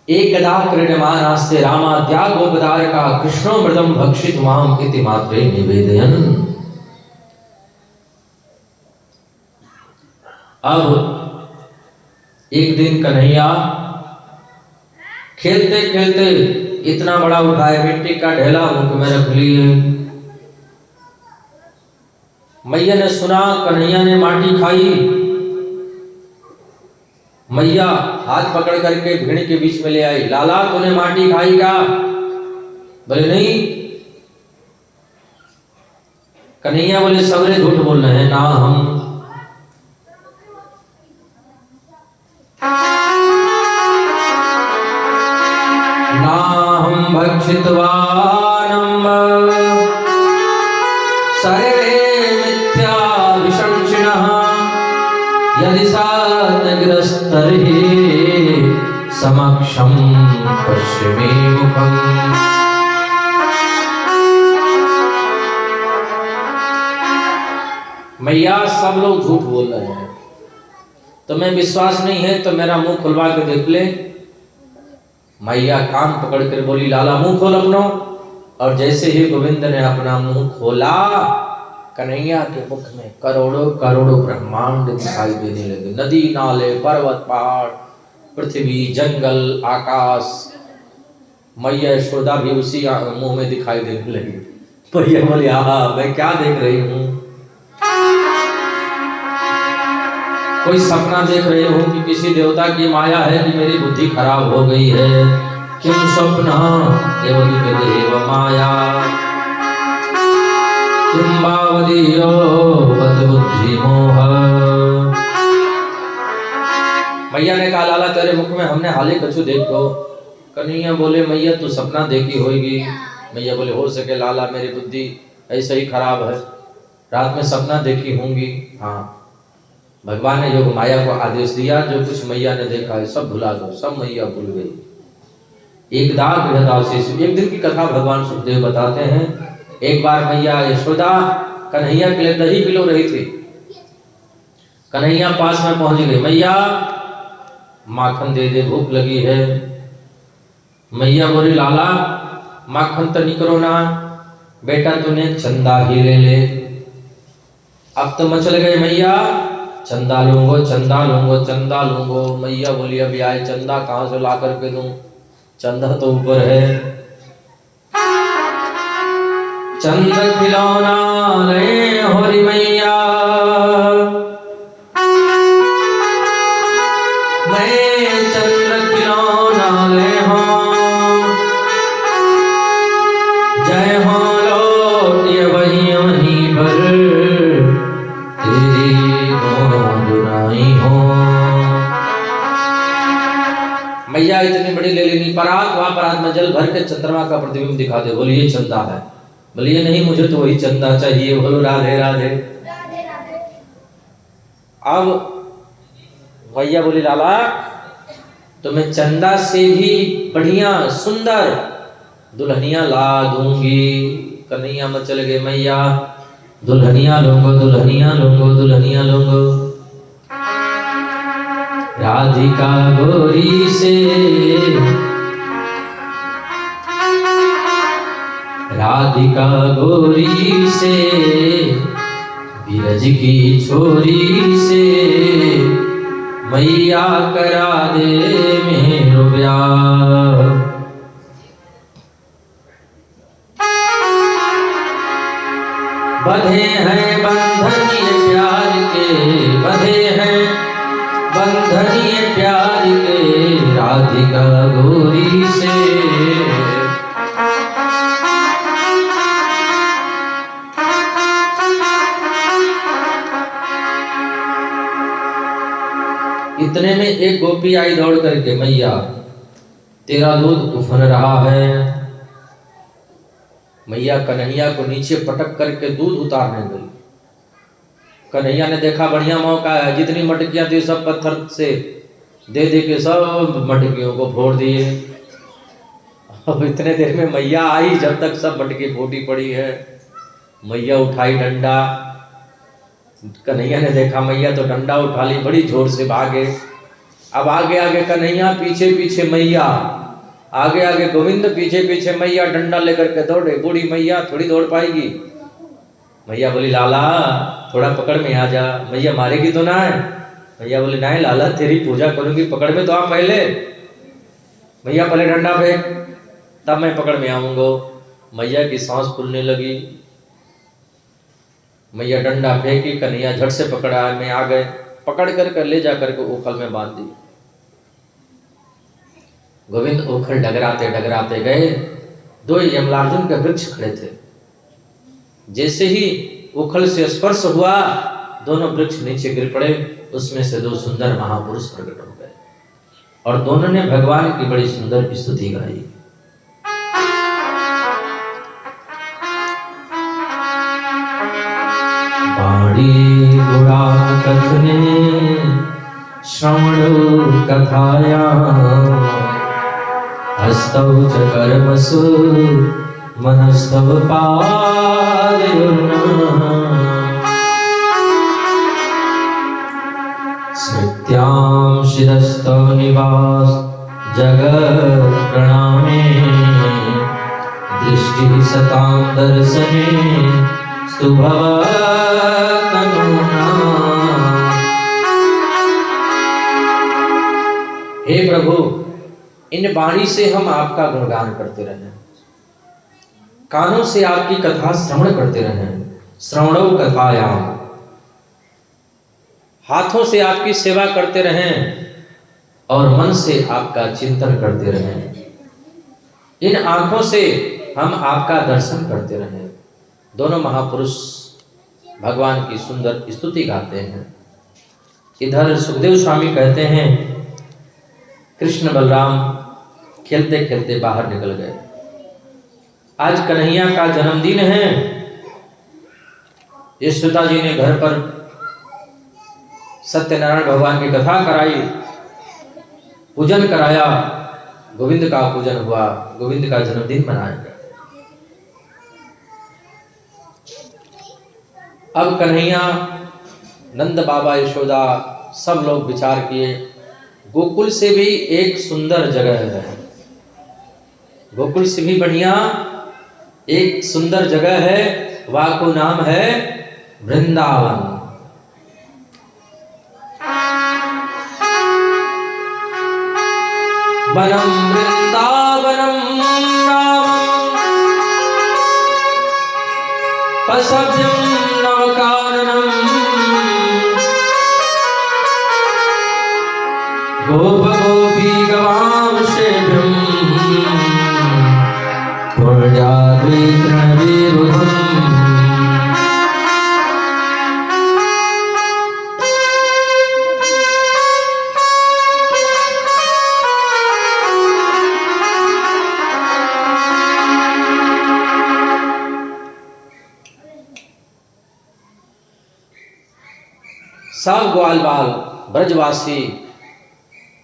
एकदा क्रीडमानास्ते रामाद्या गोपदारिका कृष्णोमृतं भक्षितुमाम इति मात्रे निवेदयन्। अब एक दिन कन्हैया खेलते खेलते इतना बड़ा उठाए, मिट्टी का ढेला मुख में रख लिए। मैया ने सुना कन्हैया ने माटी खाई। मैया हाथ पकड़ करके भीड़ के बीच में ले आई। लाला तूने माटी खाई क्या? बोले नहीं। कन्हैया बोले सबरे झूठ बोल रहे हैं ना, हम भक्षितवानम् सर्वे मिथ्या विशंसिता। क्लेशादग्रस्त समक्षम पश्चिमे मुखम। मैया सब लोग झूठ बोल रहे हैं, तुम्हें विश्वास नहीं है तो मेरा मुंह खुलवा के देख ले। मैया कान पकड़ कर बोली, लाला मुंह खोल अपना। और जैसे ही गोविंद ने अपना मुंह खोला, कन्हैया के मुख में करोड़ों करोड़ों ब्रह्मांड दिखाई देने लगे। नदी नाले पर्वत पहाड़ पृथ्वी जंगल आकाश। मैया यशोदा भी उसी मुंह में दिखाई देने लगी। मैया बोली, हाँ मैं क्या देख रही हूँ? कोई सपना देख रहे हो कि किसी देवता की माया है कि मेरी बुद्धि खराब हो गई है? किम स्वप्न एवं देव माया किम बावदियो बद बुद्धि मोह। मैया ने कहा, लाला तेरे मुख में हमने हाले कछु देखो। कन्हैया बोले, मैया तू सपना देखी होगी। मैया बोले, हो सके लाला मेरी बुद्धि ऐसे ही खराब है, रात में सपना देखी होंगी। हाँ, भगवान ने योग माया को आदेश दिया, जो कुछ मैया ने देखा है सब भुला दो। सब मैया भूल गई। एक दाग गृहदावशेष। एक दिन की कथा भगवान सुखदेव बताते हैं। एक बार मैया यशोदा कन्हैया के लिए दही पिलो रही थी। कन्हैया पास में पहुंच गई, मैया माखन दे दे, भूख लगी है। मैया बोली, लाला माखन तो नहीं करो ना बेटा, तूने चंदा ही ले ले। अब तो मचल गए मैया, चंदा लूंगो चंदा लूंगो चंदा लूंगो। मैया बोली, अभी आए चंदा कहाँ से ला करके दूं? चंदा तो ऊपर है। चंद खिलौना ले होरी मैया, मैं चंद्र खिलौना ले हो। जय हो लौटिए वही वहीं पर तेरी दुनाई हो। मैया इतनी बड़ी ले लेनी, परात वहां परात में जल भर के चंद्रमा का प्रतिबिंब दिखा दे। बोली, ये चंदा है। बोली, ये नहीं, मुझे तो वही चंदा चाहिए। बोलो, राधे राधे। अब मैया बोली, लाला तो मैं चंदा से भी बढ़िया सुंदर दुल्हनिया ला दूंगी। कन्हैया में चले गए, मैया दुल्हनिया लोगो दुल्हनिया लोगो दुल्हनिया लोगो। राधिका गोरी से राधिका गोरी से बिरज की छोरी से मैया करा दे मेरो ब्याह। बंधे हैं बंधन ये प्यार के, बंधे हैं बंधन ये प्यार के राधिका गोरी से। इतने में एक गोपी आई दौड़ करके, मैया तेरा दूध उफन रहा है। मैया कन्हैया को नीचे पटक करके दूध उतारने गई। कन्हैया ने देखा बढ़िया मौका है, जितनी मटकियां थी सब पत्थर से दे दे के सब मटकियों को फोड़ दिए। अब इतने देर में मैया आई, जब तक सब मटकी फूटी पड़ी है। मैया उठाई डंडा। कन्हैया ने देखा मैया तो डंडा उठा ली, बड़ी जोर से भागे। अब आगे आगे कन्हैया, पीछे पीछे मैया, आगे आगे गोविंद, पीछे पीछे मैया डंडा लेकर के दौड़े। बूढ़ी मैया थोड़ी दौड़ पाएगी। मैया बोली, लाला थोड़ा पकड़ में आ जा। मैया मारेगी तो ना है? मैया बोली, नहीं लाला तेरी पूजा करूंगी, पकड़ में तो आप पहले। मैया पहले डंडा फेंक, तब मैं पकड़ में आऊंगा। मैया की सांस फूलने लगी। मैया डंडा फेंकी, कन्हैया झट से पकड़ा में आ गए। पकड़ कर ले जा करके ओखल में बांध दी। गोविंद ओखल डगराते डगराते गए। दो यमलार्जुन के वृक्ष खड़े थे। जैसे ही ओखल से स्पर्श हुआ, दोनों वृक्ष नीचे गिर पड़े। उसमें से दो सुंदर महापुरुष प्रकट हो गए और दोनों ने भगवान की बड़ी सुंदर स्तुति गाई। बाड़ी गुणान कथने श्रवणो कथाया हस्तौ च कर्मसु मनस्तव पादयोर्नः स्मृत्यां शिरस्तव निवास जगत् प्रणामे दृष्टि सतां दर्शने स्तुभवत्तनूना। हे प्रभु, इन वाणी से हम आपका गुणगान करते रहें, कानों से आपकी कथा श्रवण करते रहें, श्रवणो कथायाम, हाथों से आपकी सेवा करते रहें और मन से आपका चिंतन करते रहें, इन आंखों से हम आपका दर्शन करते रहें। दोनों महापुरुष भगवान की सुंदर स्तुति गाते हैं। इधर सुखदेव स्वामी कहते हैं, कृष्ण बलराम खेलते खेलते बाहर निकल गए। आज कन्हैया का जन्मदिन है। यशोदा जी ने घर पर सत्यनारायण भगवान की कथा कराई, पूजन कराया, गोविंद का पूजन हुआ, गोविंद का जन्मदिन मनाया गया। अब कन्हैया, नंद बाबा, यशोदा सब लोग विचार किए, गोकुल से भी एक सुंदर जगह है, गोकुल से भी बढ़िया एक सुंदर जगह है, वहाँ को नाम है वृंदावन। वनम वृंदावनम नाम पशव्यम नवकाननम गोप गोपी गवाम सेव्यम पुण्याद्वैतृणविरुद्धम। सब ग्वाल बाल ब्रजवासी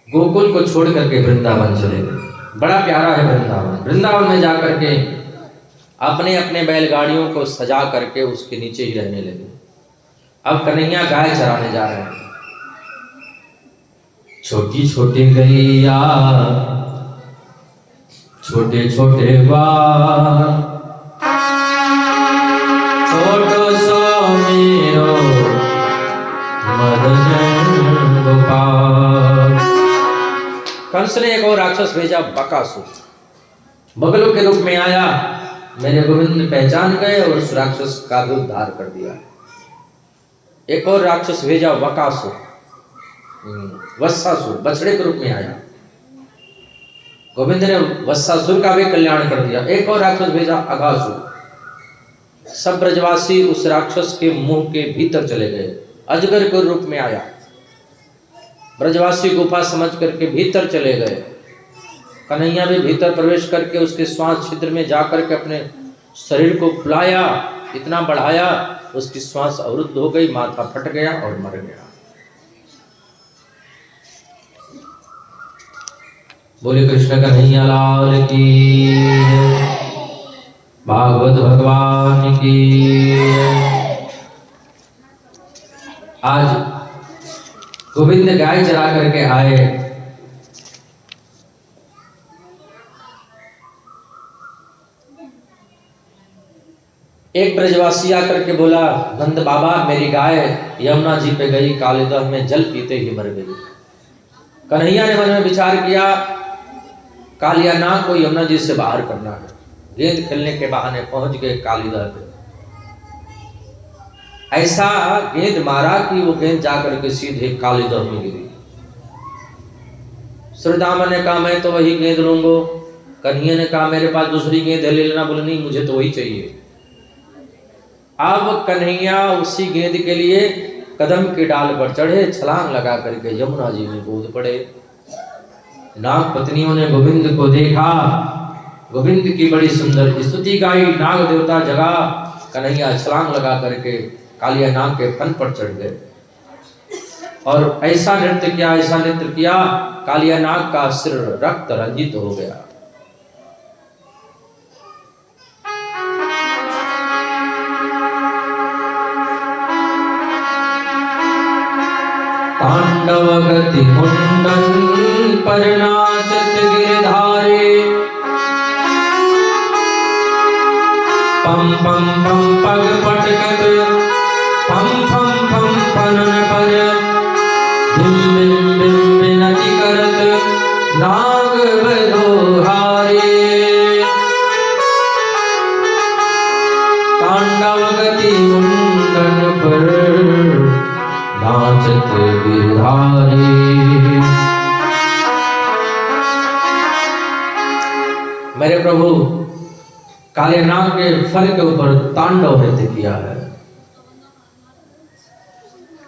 गोकुल को छोड़ करके वृंदावन चले गए। बड़ा प्यारा है वृंदावन। वृंदावन में जाकर के अपने अपने बैलगाड़ियों को सजा करके उसके नीचे ही रहने लगे। अब कन्हैया गाय चराने जा रहे हैं। छोटी छोटी गैया छोटे छोटे बाल, छोटो सो मेरो मदन गोपाल। कंस ने एक और राक्षस भेजा, बकासुर, बगलों के रूप में आया। मेरे गोविंद पहचान गए और उस राक्षस का भी उद्धार कर दिया। एक और राक्षस भेजा, वकासुर, वत्सासुर, बछड़े के रूप में आया। गोविंद ने वत्सासुर का भी कल्याण कर दिया। एक और राक्षस भेजा, अघासुर। सब ब्रजवासी उस राक्षस के मुंह के भीतर चले गए। अजगर के रूप में आया। ब्रजवासी गुफा समझ करके भीतर चले गए। कन्हैया भी भीतर प्रवेश करके उसके श्वास छिद्र में जाकर के अपने शरीर को फुलाया, इतना बढ़ाया, उसकी श्वास अवरुद्ध हो गई, माथा फट गया और मर गया। बोले कृष्ण कन्हैया लाल की, भागवत भगवान की। आज गोविंद गाय चरा करके आए। एक ब्रजवासी आकर के बोला, नंद बाबा मेरी गाय यमुना जी पे गई, कालीदह में जल पीते ही मर गई। कन्हैया ने मन में विचार किया, कालिया नाग को यमुना जी से बाहर करना है। गेंद खेलने के बहाने पहुंच गए कालीदह पे। ऐसा गेंद मारा कि वो गेंद जाकर के सीधे कालीदह में गिरी। श्रीदामा ने कहा मैं तो वही गेंद लूंगा। कन्हैया ने कहा मेरे पास दूसरी गेंद है, ले लेना। बोले नहीं, मुझे तो वही चाहिए। अब कन्हैया उसी गेंद के लिए कदम की डाल पर चढ़े, छलांग लगा करके यमुना जी में कूद पड़े। नाग पत्नियों ने गोविंद को देखा, गोविंद की बड़ी सुंदर स्तुति गाई, नाग देवता जगा। कन्हैया छलांग लगा करके कालिया नाग के फन पर चढ़ गए। और ऐसा नृत्य किया, कालिया नाग का सिर रक्त रंजित हो गया। तांडव गति मुंडन पर नाचत गिरधारे, पम पम पम पग पटकत पम फम फम पनन पर, बिम बिम बिम बिनति करत नाग बदोहारे। तांडव गति मुंडन पर नाचत गिरधारे। मेरे प्रभु काले नाग के फल के ऊपर तांडव नृत्य किया है।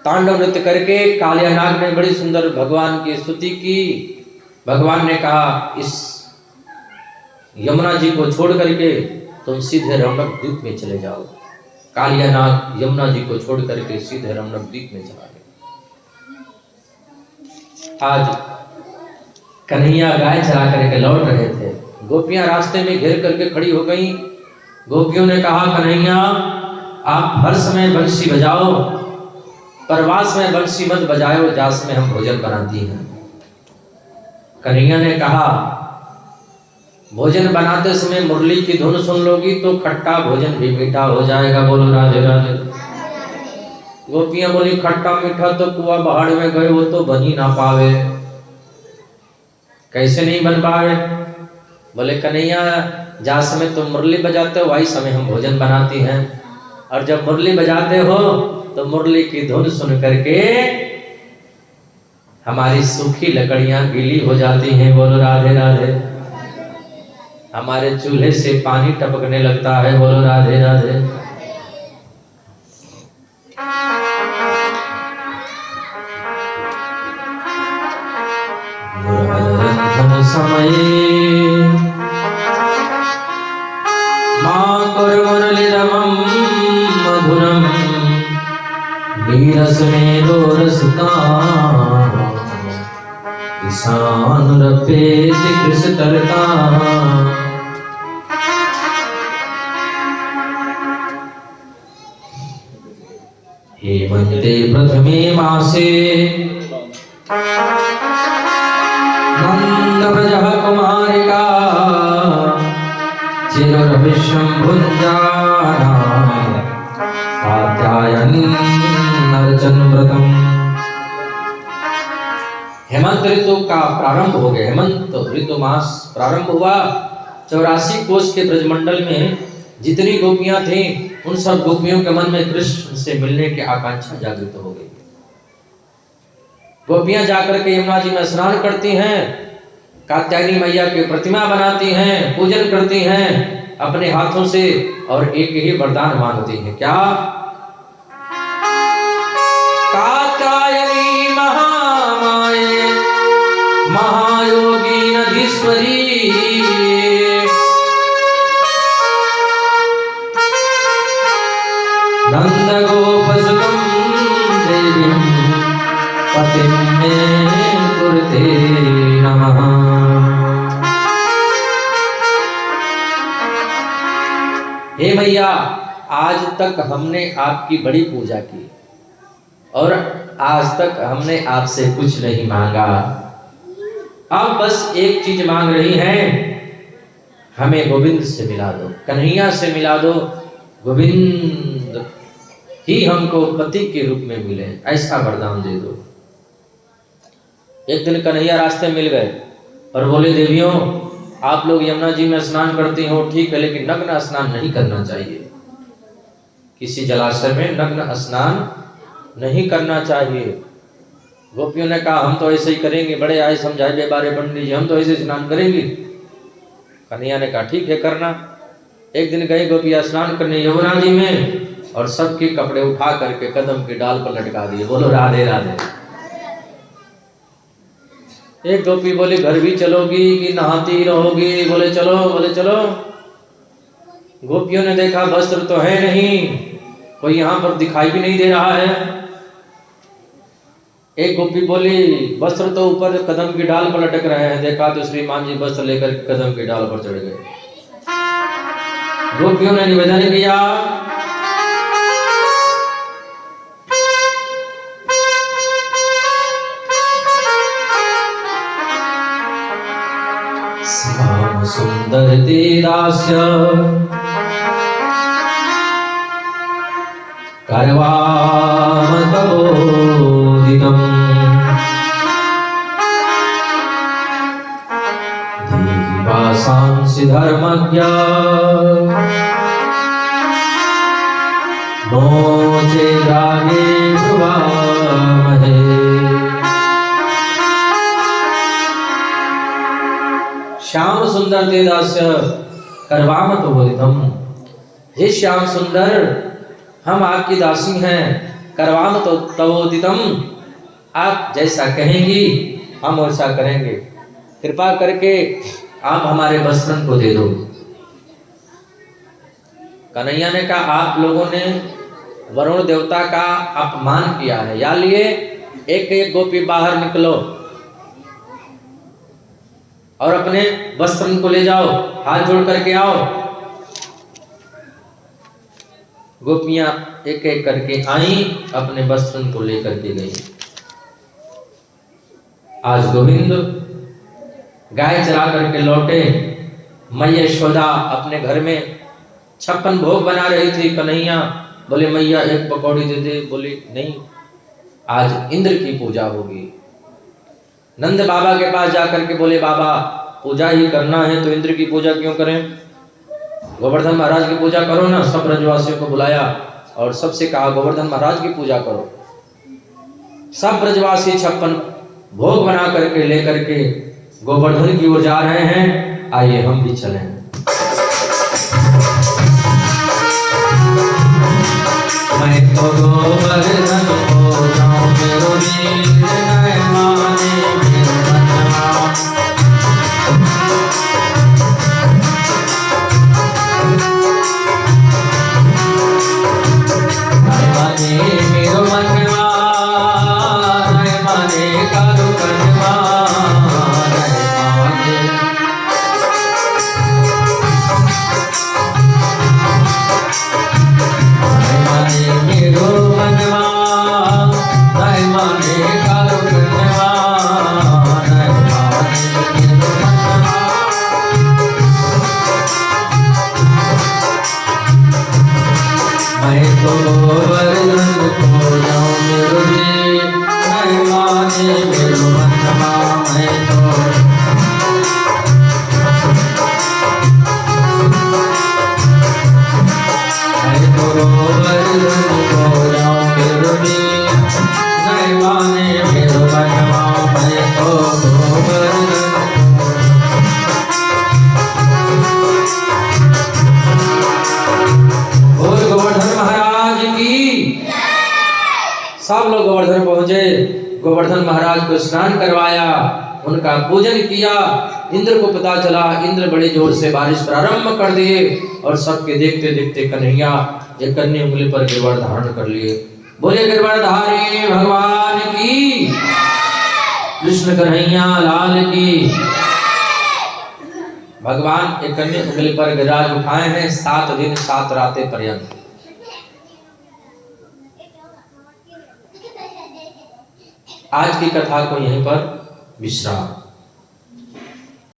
तांडव नृत्य करके कालिया नाग ने बड़ी सुंदर भगवान की स्तुति की। भगवान ने कहा, इस यमुना जी को छोड़ करके तुम सीधे रमणक द्वीप में चले जाओ। कालिया नाग यमुना जी को छोड़ करके सीधे रमणक द्वीप में चला गया। आज कन्हैया गाय चरा करके लौट रहे थे, गोपियां रास्ते में घेर करके खड़ी हो गई। गोपियों ने कहा, कन्हैया आप हर समय बंसी बजाओ, परवास में बंसी मत बजाओ, जास में हम भोजन बनाती हैं। कन्हैया ने कहा, भोजन बनाते समय मुरली की धुन सुन लोगी तो खट्टा भोजन भी मीठा हो जाएगा। बोलो राधे राधे। गोपियां बोली, खट्टा मीठा तो कुआ पहाड़ में गए वो तो बन ही ना पावे। कैसे नहीं बन पावे? बोले, कन्हैया जहाँ समय तुम मुरली बजाते हो वही समय हम भोजन बनाती हैं, और जब मुरली बजाते हो तो मुरली की धुन सुन करके हमारी सूखी लकड़ियां गीली हो जाती हैं। बोलो राधे राधे। हमारे चूल्हे से पानी टपकने लगता है। बोलो राधे राधे। समय मां कुर्मुरलिरमं मधुरं नीरस में दोरसता ईशानुरपेति कृषतरता। हेमन्ते प्रथमे मासे नंदव्रजः कुमारिका चिरविश्वं भुञ्जाना कात्यायन नरचन व्रतम। हेमंत ऋतु का प्रारंभ हो गया। हेमंत ऋतु मास प्रारंभ हुआ। 84 कोस के ब्रजमंडल में जितनी गोपियां थीं उन सब गोपियों के मन में कृष्ण से मिलने की आकांक्षा जागृत हो गई। गोपियां जाकर के यमुना जी में स्नान करती हैं, कात्यायनी मैया की प्रतिमा बनाती हैं, पूजन करती हैं अपने हाथों से, और एक ही वरदान मांगती हैं। क्या? कात्यायनी महामाये महायोगी नधीश्वरी नंद गोपसुतं देवीं पतिं मे कुरुते नमः। हे मैया, आज तक हमने आपकी बड़ी पूजा की और आज तक हमने आपसे कुछ नहीं मांगा। अब बस एक चीज मांग रही हैं, हमें गोविंद से मिला दो, कन्हैया से मिला दो। गोविंद ही हमको पति के रूप में मिले, ऐसा वरदान दे दो। एक दिन कन्हैया रास्ते मिल गए और बोले, देवियों आप लोग यमुना जी में स्नान करती हो ठीक है, लेकिन नग्न स्नान नहीं करना चाहिए। किसी जलाशय में नग्न स्नान नहीं करना चाहिए। गोपियों ने कहा, हम तो ऐसे ही करेंगे, बड़े आए समझाए बेबारे पंडित जी, हम तो ऐसे स्नान करेंगे। कन्हैया ने कहा, ठीक है करना। एक दिन गई गोपियां स्नान करने यमुना जी में, और सबके कपड़े उठा करके कदम की डाल पर लटका दिए। बोलो राधे राधे। एक गोपी बोली, घर भी चलोगी कि नहाती रहोगी? बोले चलो। बोले चलो। गोपियों ने देखा वस्त्र तो है नहीं, कोई यहाँ पर दिखाई भी नहीं दे रहा है। एक गोपी बोली, वस्त्र तो ऊपर कदम की डाल पर लटक रहे हैं। देखा तो श्रीमान जी वस्त्र लेकर कदम की डाल पर चढ़ गए। गोपियों ने निवेदन किया, श्याम सुंदर ते दास्य करवाम तबोदितम् देहि वासांसि धर्मज्ञ नो चेदागे भवामहे। श्याम सुंदर ते दास्य करवाम तबोदितम्। हे श्याम सुंदर, हम आपकी दासी हैं। करवाम तो तवोदितम, आप जैसा कहेंगी हम वैसा करेंगे। कृपा करके आप हमारे वस्त्रन को दे दो। कन्हैया ने कहा, आप लोगों ने वरुण देवता का अपमान किया है, या लिए एक एक गोपी बाहर निकलो और अपने वस्त्रन को ले जाओ, हाथ जोड़ करके आओ। गोपियां एक एक करके आई, अपने वस्त्रन को लेकर के गई। आज गोविंद गाय चरा करके लौटे। मैया यशोदा अपने घर में 56 भोग बना रही थी। कन्हैया बोले, मैया एक पकौड़ी दे दे। बोली, नहीं, आज इंद्र की पूजा होगी। नंद बाबा के पास जाकर के बोले, बाबा पूजा ही करना है तो इंद्र की पूजा क्यों करें? गोवर्धन महाराज की पूजा करो ना। सब ब्रजवासियों को बुलाया और सबसे कहा, गोवर्धन महाराज की पूजा करो। सब ब्रजवासी 56 भोग बना करके लेकर के गोवर्धन की ओर जा रहे हैं। आइए हम भी चलें। मैं तो गोवर्धन हो जाऊं, मेरो नीर नय माने मेरो मनवा। मेरो मनवा नय माने कादो कनवा नय माने। नय माने मेरो मनवा नय माने कादो कनवा नय माने मेरो मनवा। मैं तो गोवर्धन हो जाऊं, मेरो नीर नय माने मेरो मनवा। मैं तो गोवर्धन हो जाऊं, मेरो नीर नय माने मेरो मनवा। मैं तो गोवर्धन। बोल गोवर्धन महाराज की। सब लोग गोवर्धन पहुंचे। गोवर्धन महाराज को स्नान करवाया, उनका पूजन किया। इंद्र को पता चला, इंद्र बड़े जोर से बारिश प्रारंभ कर दिए और सबके देखते देखते कन्हैया एक कन्या उंगली पर गिरवाड़ धारण कर लिए। बोले गिरवाड़धारी भगवान की, कृष्ण कन्हैया लाल की। भगवान एक कन्या उंगली पर गिरवाड़ उठाए हैं 7 दिन 7 रातें पर्यंत। आज की कथा को यहीं पर विश्राम।